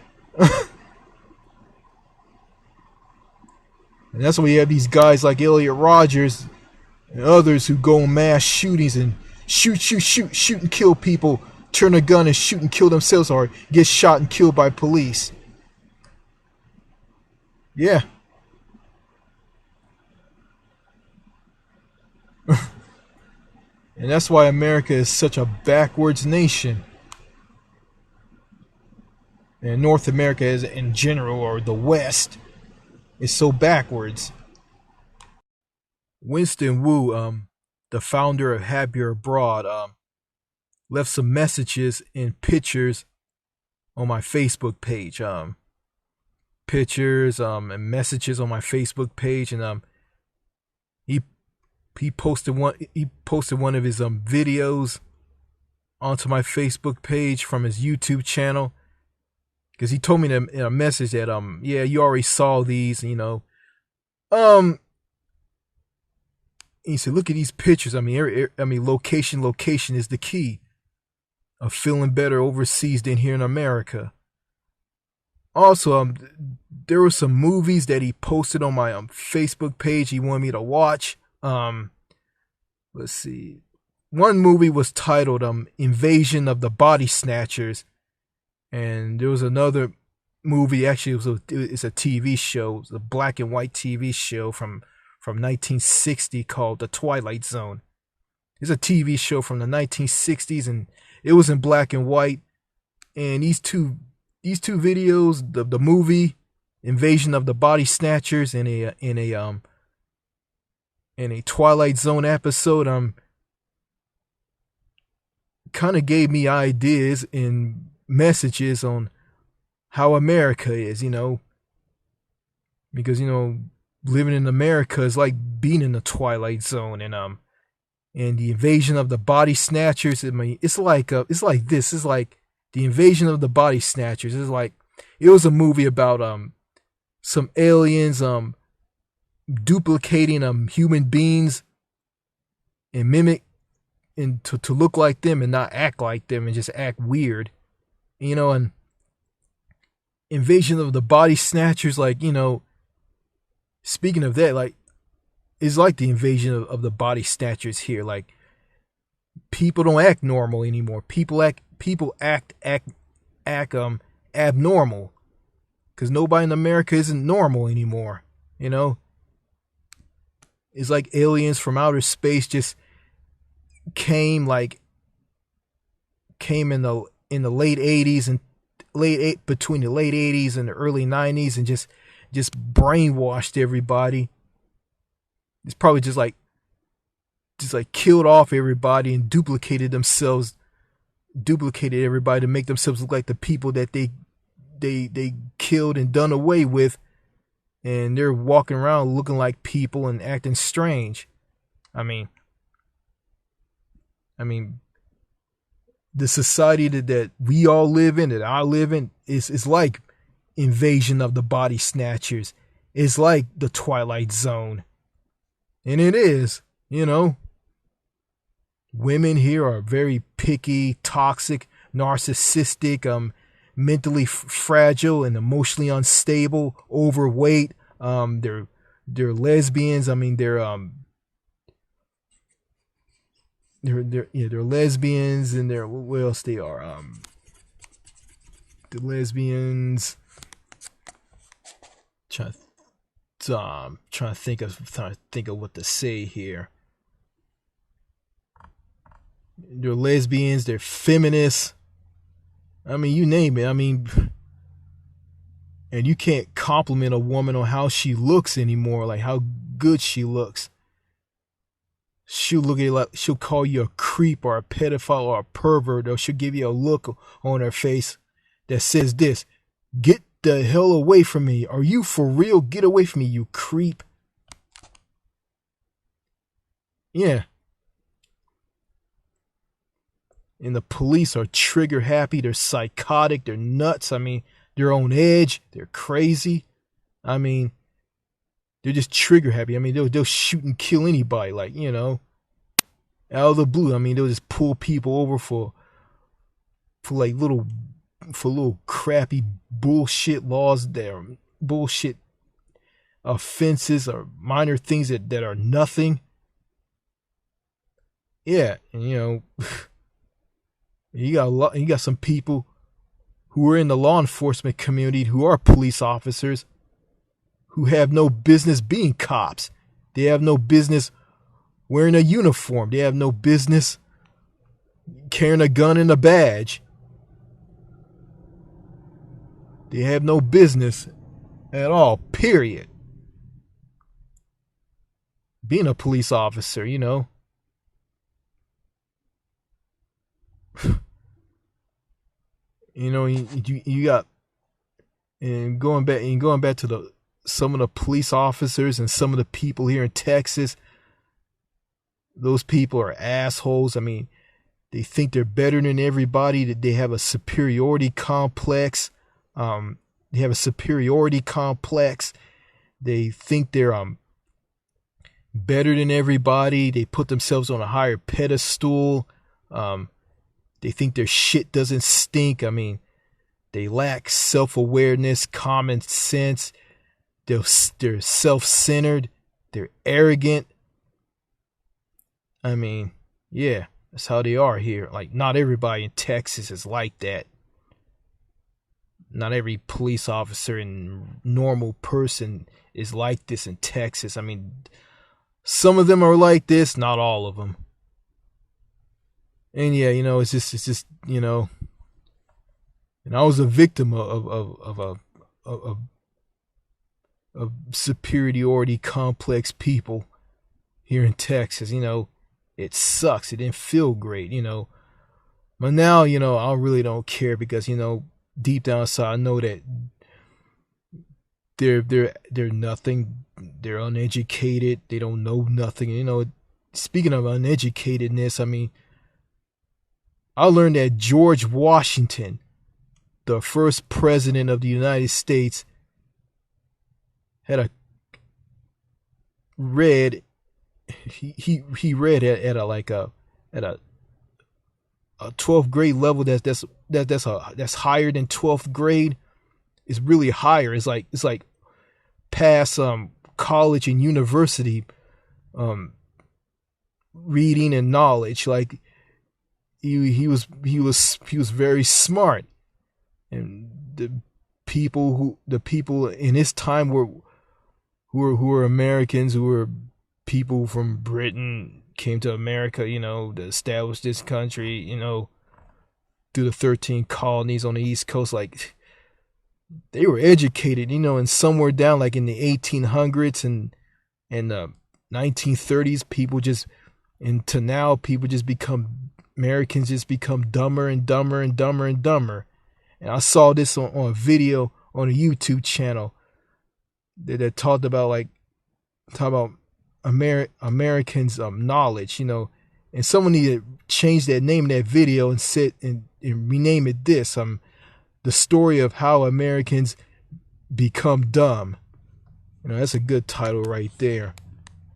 And that's why you have these guys like Elliot Rodgers and others who go on mass shootings and shoot and kill people, turn a gun and shoot and kill themselves, or get shot and killed by police. Yeah. And that's why America is such a backwards nation. And North America is in general, or the West, is so backwards. Winston Wu, the founder of Happier Abroad, left some messages and pictures on my Facebook page. Pictures and messages on my Facebook page, and he posted one of his videos onto my Facebook page from his YouTube channel. because he told me in a message that yeah, you already saw these, um he said, look at these pictures. I mean, location is the key of feeling better overseas than here in America. Also, there were some movies that he posted on my Facebook page he wanted me to watch. Let's see. One movie was titled Invasion of the Body Snatchers, and there was another movie. Actually, it's a TV show. It was a black and white TV show from 1960 called The Twilight Zone. It's a TV show from the 1960s, and it was in black and white. And these two videos, the movie Invasion of the Body Snatchers and a Twilight Zone episode, kind of gave me ideas and messages on how America is, because living in America is like being in the Twilight Zone, and the Invasion of the Body Snatchers. I mean, it's like this. It's like the Invasion of the Body Snatchers. It's like it was a movie about some aliens duplicating human beings and mimic and to look like them and not act like them and just act weird, and Invasion of the Body Snatchers, like, speaking of that, like, it's like the Invasion of the Body Snatchers here. Like, people don't act normal anymore. People act abnormal, because nobody in America isn't normal anymore. It's like aliens from outer space just came in the late 80s and between the late 80s and the early 90s, and just brainwashed everybody. It's probably just like killed off everybody and duplicated everybody to make themselves look like the people that they killed and done away with, and they're walking around looking like people and acting strange. I mean, the society that we all live in, that I live in, is like Invasion of the Body Snatchers. It's like the Twilight Zone. And it is, Women here are very picky, toxic, narcissistic, mentally fragile and emotionally unstable, overweight. They're lesbians. I mean, they're lesbians, and they're, what else they are? The lesbians. Trying to think of what to say here. They're lesbians. They're feminists. I mean, you name it. I mean, and you can't compliment a woman on how she looks anymore, like how good she looks. She'll look at you like, she'll call you a creep or a pedophile or a pervert, or she'll give you a look on her face that says this: "Get the hell away from me. Are you for real? Get away from me, you creep." Yeah. And the police are trigger happy. They're psychotic. They're nuts. I mean, they're on edge. They're crazy. I mean, they're just trigger happy. I mean, they'll shoot and kill anybody, like, out of the blue. I mean, they'll just pull people over for little crappy bullshit laws, that are bullshit offenses or minor things that are nothing. Yeah, and you got some people who are in the law enforcement community who are police officers who have no business being cops. They have no business wearing a uniform. They have no business carrying a gun and a badge. They have no business at all, period, being a police officer, You got, and going back to some of the police officers and some of the people here in Texas. Those people are assholes. I mean, they think they're better than everybody, that they have a superiority complex. They have a superiority complex. They think they're better than everybody. They put themselves on a higher pedestal. They think their shit doesn't stink. I mean, they lack self-awareness, common sense. They're self-centered. They're arrogant. I mean, yeah, that's how they are here. Like, not everybody in Texas is like that. Not every police officer and normal person is like this in Texas. I mean, some of them are like this, not all of them. And yeah, it's just, and I was a victim of superiority complex people here in Texas. It sucks. It didn't feel great, But now, I really don't care because, deep down inside, I know that they're nothing. They're uneducated. They don't know nothing. Speaking of uneducatedness, I mean, I learned that George Washington, the first president of the United States, had read at a 12th grade level that's higher than 12th grade. Is really higher. It's like past college and university reading and knowledge. Like he was very smart, and the people in his time who were Americans, who were people from Britain, came to America, to establish this country, through the 13 colonies on the East Coast. Like, they were educated, and somewhere down like in the 1800s and the 1930s, people just become Americans just become dumber and dumber and dumber and dumber. And I saw this on a video on a YouTube channel that talked about Americans' knowledge, and someone needed to change that name in that video and rename it this. The story of how Americans become dumb. That's a good title right there.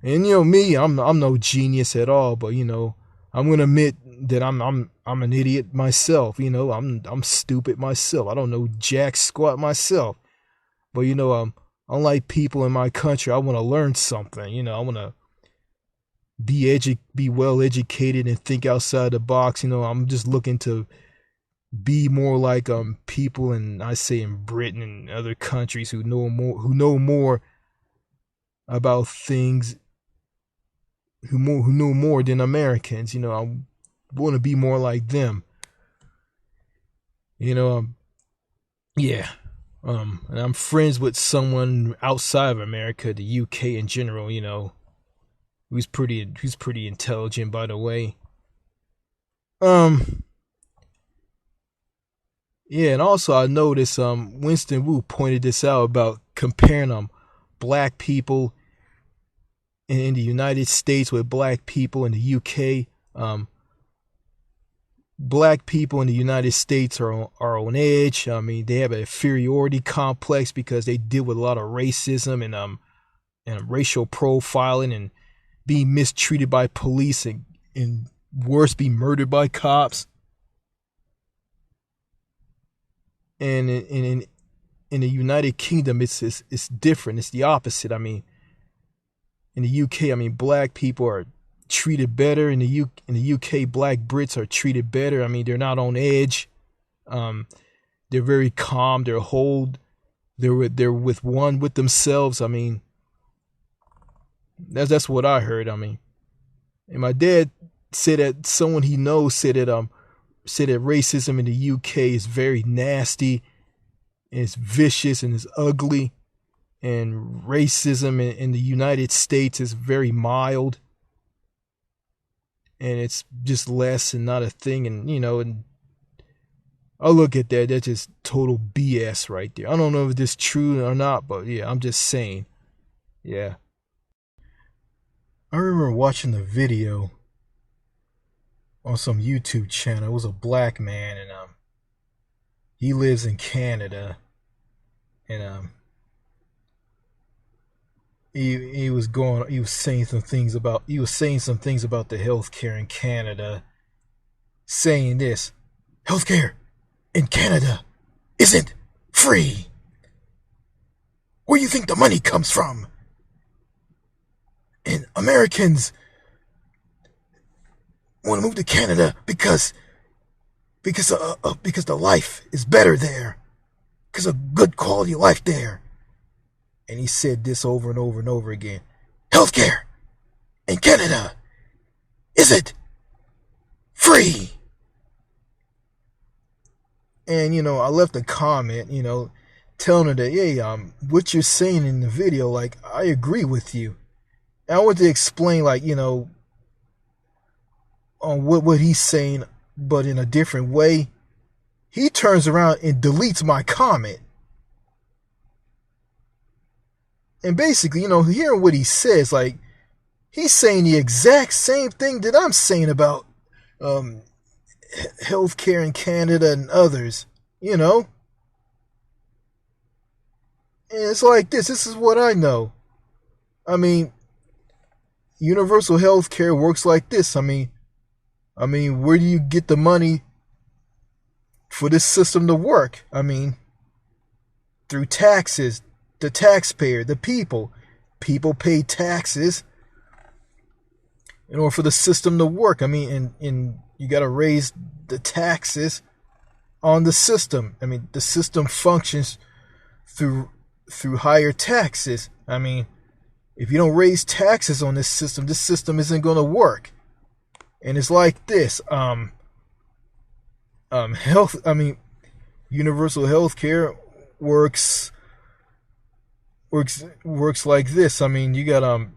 And me, I'm no genius at all, but I'm gonna admit that I'm an idiot myself. I'm stupid myself. I don't know jack squat myself. But unlike people in my country, I want to learn something. I want to be well educated and think outside the box. I'm just looking to be more like people in Britain and other countries who know more about things, who know more than Americans. I want to be more like them. Yeah. And I'm friends with someone outside of America, the UK in general. Who's pretty intelligent, by the way. Yeah, and also I noticed Winston Wu pointed this out about comparing black people in the United States with black people in the UK. Black people in the United States are on edge. I mean, they have an inferiority complex because they deal with a lot of racism and racial profiling and being mistreated by police and worse, be murdered by cops. And in the United Kingdom, it's different. It's the opposite. I mean, in the UK, black people are treated better. In the UK, black Brits are treated better. I mean, they're not on edge. They're very calm. They're with one with themselves. I mean, that's what I heard. I mean, and my dad said that someone he knows said that racism in the UK is very nasty, and it's vicious and it's ugly, and racism in the United States is very mild, and it's just less and not a thing. And and I look at that, that's just total BS right there. I don't know if this is true or not, but yeah, I'm just saying. Yeah. I remember watching the video on some YouTube channel. It was a black man, and he lives in Canada. and he was saying some things about the healthcare in Canada, saying this: healthcare in Canada isn't free. Where do you think the money comes from? And Americans want to move to Canada because the life is better there, because of good quality life there. And he said this over and over and over again: healthcare in Canada isn't free. And I left a comment, telling her that, hey, what you're saying in the video, like, I agree with you. And I want to explain, like, on what he's saying, but in a different way. He turns around and deletes my comment. And basically, hearing what he says, like, he's saying the exact same thing that I'm saying about healthcare in Canada and others, And it's like this. This is what I know. I mean, universal healthcare works like this. I mean, where do you get the money for this system to work? I mean, through taxes, the taxpayer, the people. People pay taxes in order for the system to work. I mean, and you got to raise the taxes on the system. I mean, the system functions through higher taxes. I mean, if you don't raise taxes on this system isn't going to work. And it's like this. Universal healthcare works like this. I mean, you got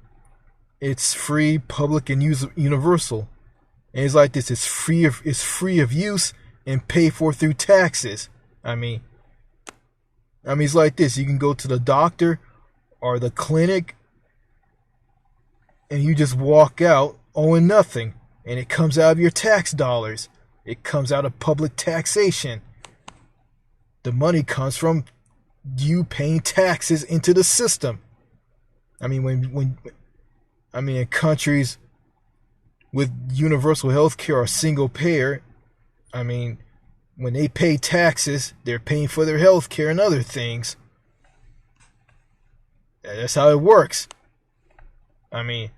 it's free, public, and universal. And it's like this. It's free of use and paid for through taxes. I mean, it's like this. You can go to the doctor or the clinic, and you just walk out owing nothing. And it comes out of your tax dollars. It comes out of public taxation. The money comes from you paying taxes into the system. I mean, in countries with universal health care or single payer, I mean, when they pay taxes, they're paying for their health care and other things. That's how it works. I mean,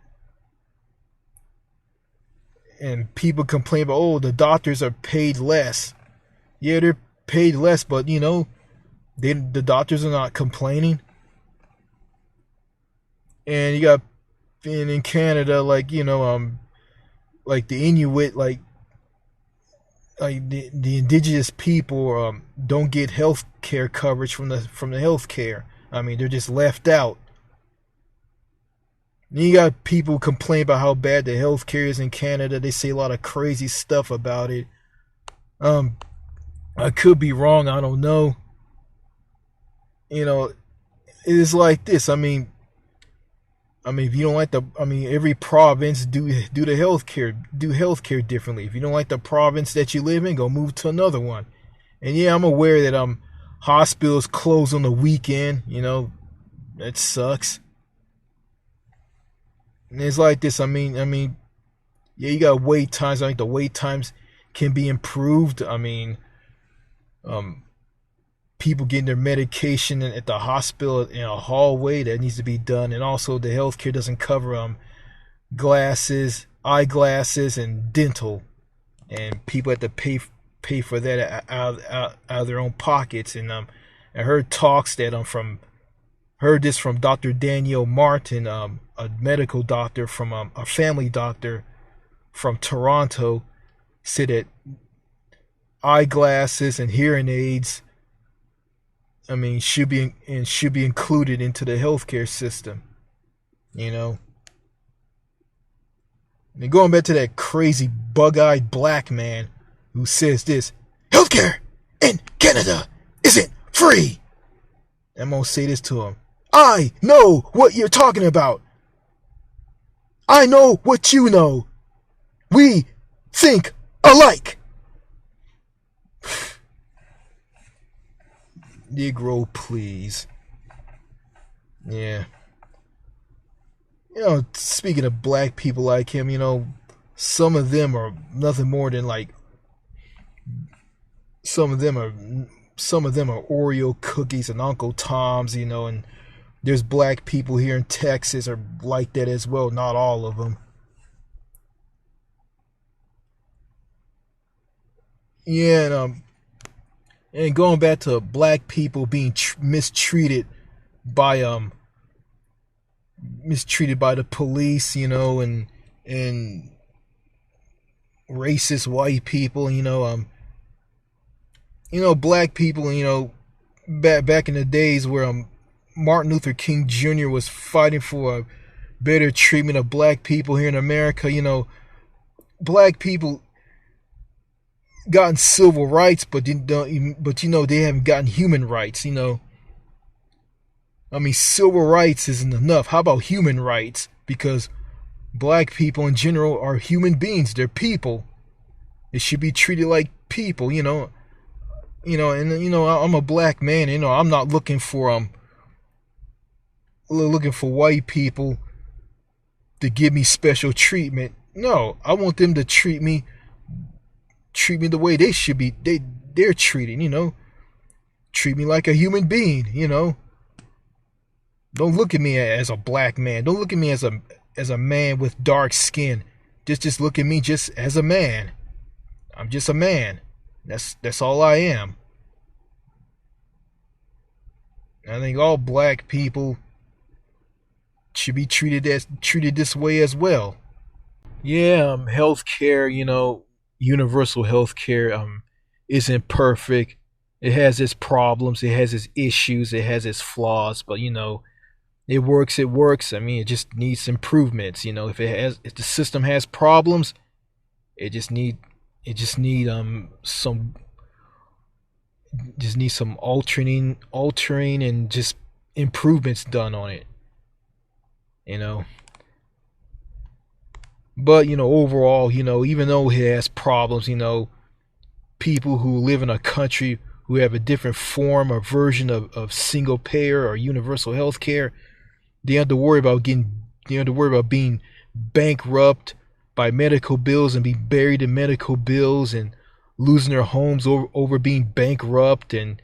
and people complain about, the doctors are paid less. Yeah, they're paid less, but the doctors are not complaining. And you got in Canada, like like the Inuit, like the indigenous people don't get health care coverage from the health care. I mean, they're just left out. And you got people complain about how bad the health care is in Canada. They say a lot of crazy stuff about it. I could be wrong. I don't know. It is like this. I mean, if you don't like every province do the healthcare differently. If you don't like the province that you live in, go move to another one. And yeah, I'm aware that hospitals close on the weekend. That sucks. And it's like this. I mean, yeah, you got wait times. I think the wait times can be improved. I mean, people getting their medication at the hospital in a hallway, that needs to be done. And also, the healthcare doesn't cover glasses, eyeglasses, and dental, and people have to pay for that out of their own pockets. And I heard talks that heard this from Dr. Danielle Martin, a medical doctor from a family doctor from Toronto, said that eyeglasses and hearing aids, should be included into the healthcare system. And going back to that crazy bug-eyed black man who says this: healthcare in Canada isn't free. I'm gonna say this to him: I know what you're talking about. I know what you know. We think alike. Negro, please. Yeah. Speaking of black people like him, some of them are nothing more than like some of them are some of them are Oreo cookies and Uncle Tom's, and there's black people here in Texas are like that as well. Not all of them. Yeah, and going back to black people being by mistreated by the police, and racist white people, black people, back in the days where Martin Luther King Jr. was fighting for a better treatment of black people here in America, black people gotten civil rights, but they haven't gotten human rights. I mean, civil rights isn't enough. How about human rights? Because black people in general are human beings. They're people. They should be treated like people. I'm a black man. I'm not looking for white people to give me special treatment. No, I want them to treat me the way they should be. They're treated. Treat me like a human being. Don't look at me as a black man. Don't look at me as a man with dark skin. Just look at me just as a man. I'm just a man. That's all I am. I think all black people should be treated this way as well. Yeah, healthcare, universal healthcare isn't perfect. It has its problems, it has its issues, it has its flaws, but it works. I mean, it just needs improvements. If the system has problems, it just need some altering and just improvements done on it. you know. But overall, even though it has problems, people who live in a country who have a different form or version of single payer or universal health care, they have to worry about being bankrupt by medical bills and be buried in medical bills and losing their homes over being bankrupt and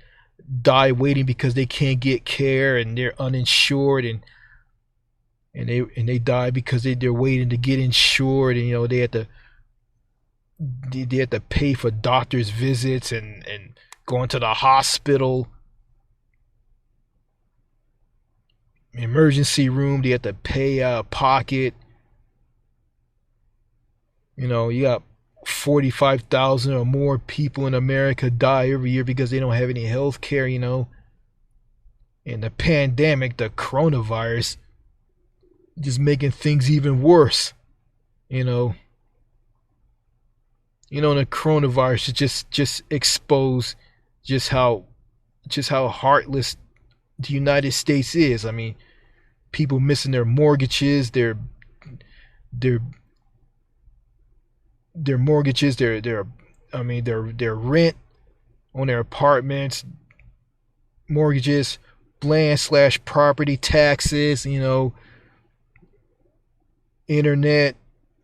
die waiting because they can't get care and they're uninsured and they die because they're waiting to get insured, and they have to pay for doctor's visits and going to the hospital emergency room. They have to pay out of pocket. You got 45,000 or more people in America die every year because they don't have any health care. And the pandemic, the coronavirus, just making things even worse. The coronavirus just exposed just how heartless the United States is. I mean, people missing their mortgages, their mortgages, their rent on their apartments, mortgages, land/property taxes, internet,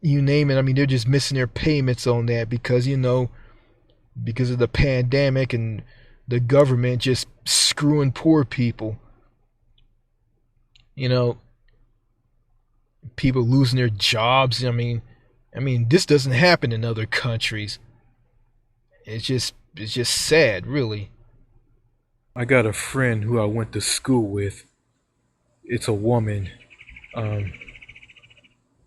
you name it. I mean, they're just missing their payments on that because of the pandemic and the government just screwing poor people. People losing their jobs. I mean, this doesn't happen in other countries. It's just sad, really. I got a friend who I went to school with. It's a woman.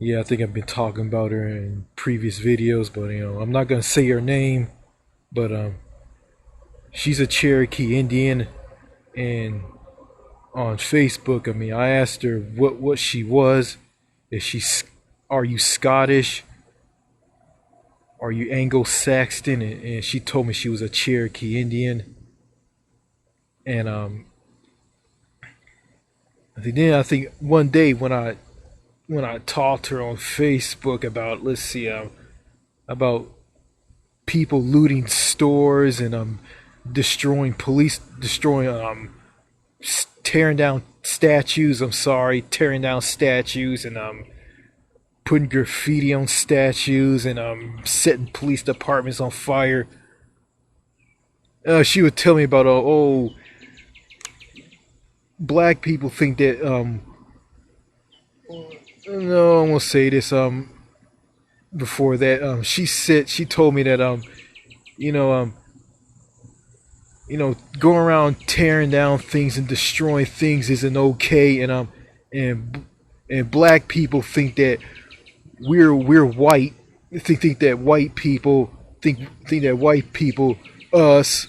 Yeah, I think I've been talking about her in previous videos, but I'm not gonna say her name. But she's a Cherokee Indian, and on Facebook, I asked her what she was. Are you Scottish? Are you Anglo-Saxon? And she told me she was a Cherokee Indian. And I think one day when I talked to her on Facebook about people looting stores and tearing down statues. I'm sorry, tearing down statues and putting graffiti on statues and setting police departments on fire. She would tell me about black people think that no, I'm gonna say this before that she told me that you know going around tearing down things and destroying things isn't okay, and black people think that we're white. Think that white people think that white people us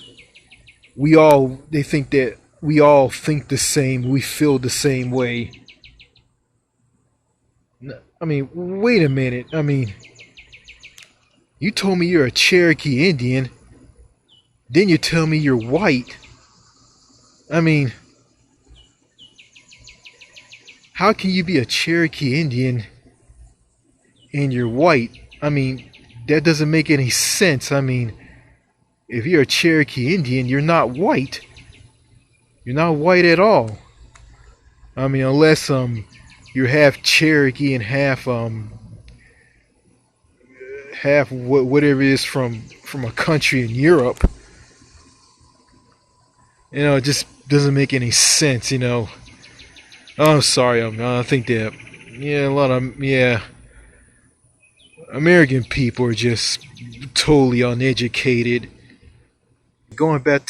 they think that we all think the same, we feel the same way. I mean, wait a minute. I mean, you told me you're a Cherokee Indian, then you tell me you're white. I mean, how can you be a Cherokee Indian and you're white? I mean, that doesn't make any sense. I mean, if you're a Cherokee Indian, you're not white. You're not white at all. I mean, unless you're half Cherokee and half whatever it is from a country in Europe. It just doesn't make any sense. Oh, I'm sorry. I think that American people are just totally uneducated. Going back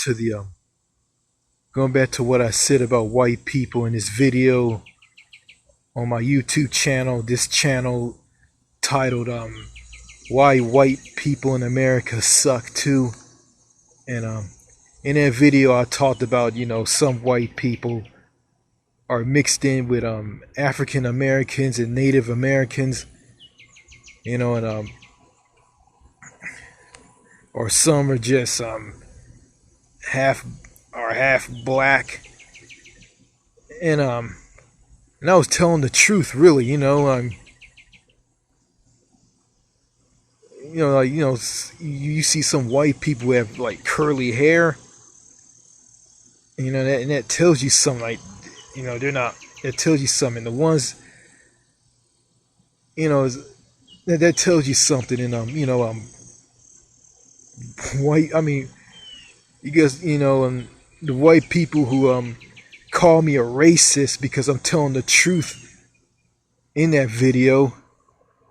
to what I said about white people in this video on my YouTube channel, this channel titled Why White People in America Suck Too. And in that video I talked about, some white people are mixed in with African Americans and Native Americans, or some are just half black, and I was telling the truth, really. You see some white people who have like curly hair, and that tells you something. Like, they're not. It tells you something. The ones, that tells you something. And white. I mean, you guys, the white people who call me a racist because I'm telling the truth in that video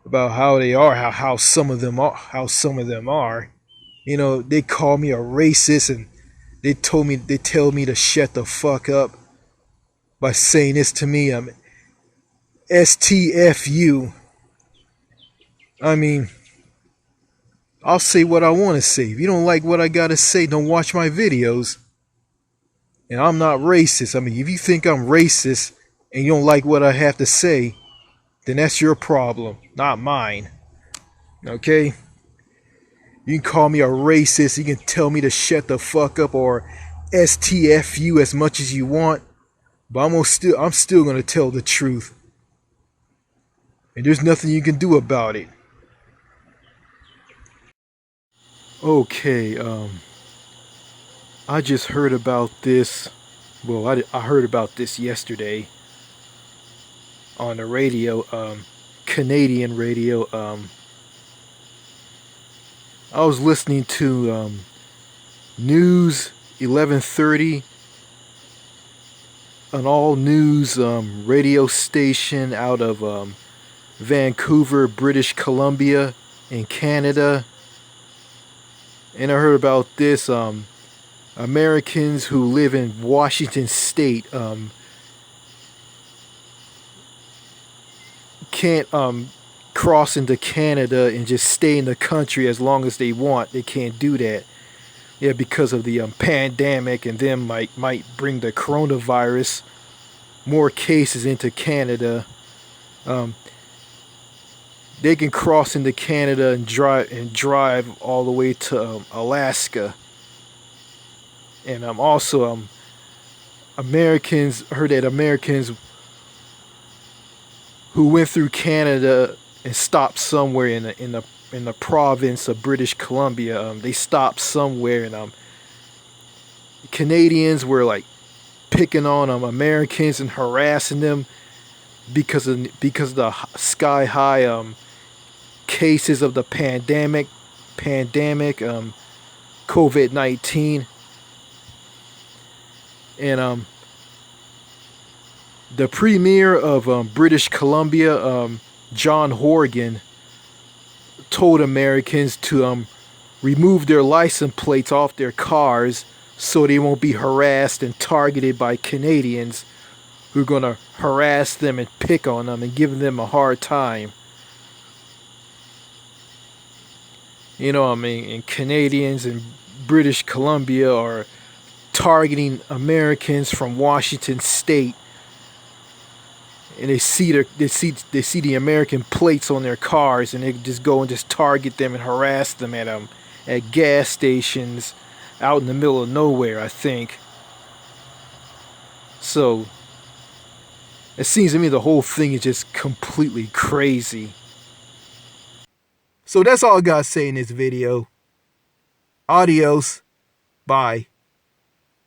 about how they are, how some of them are. They call me a racist, and they tell me to shut the fuck up by saying this to me. STFU. I mean, I'll say what I want to say. If you don't like what I gotta say, don't watch my videos. And I'm not racist. I mean, if you think I'm racist and you don't like what I have to say, then that's your problem, not mine. Okay? You can call me a racist, you can tell me to shut the fuck up, or STFU as much as you want, but I'm still gonna tell the truth. And there's nothing you can do about it. Okay, I just heard about this. Well, I heard about this yesterday on the radio, Canadian radio. I was listening to News 1130, an all news radio station out of Vancouver, British Columbia, in Canada. And I heard about this. Americans who live in Washington State can't cross into Canada and just stay in the country as long as they want. They can't do that. Yeah, because of the pandemic, and them might bring the coronavirus, more cases into Canada. They can cross into Canada and drive all the way to Alaska. And also Americans, heard that Americans who went through Canada and stopped somewhere in the province of British Columbia, they stopped somewhere, and Canadians were like picking on Americans and harassing them because of the sky high cases of the pandemic COVID-19. And the premier of British Columbia, John Horgan, told Americans to remove their license plates off their cars so they won't be harassed and targeted by Canadians who are going to harass them and pick on them and give them a hard time. You know what I mean? And Canadians in British Columbia are targeting Americans from Washington State, and they see the American plates on their cars, and they just go and just target them and harass them at gas stations out in the middle of nowhere, I think. So it seems to me the whole thing is just completely crazy. So that's all I gotta say in this video. Adios. Bye.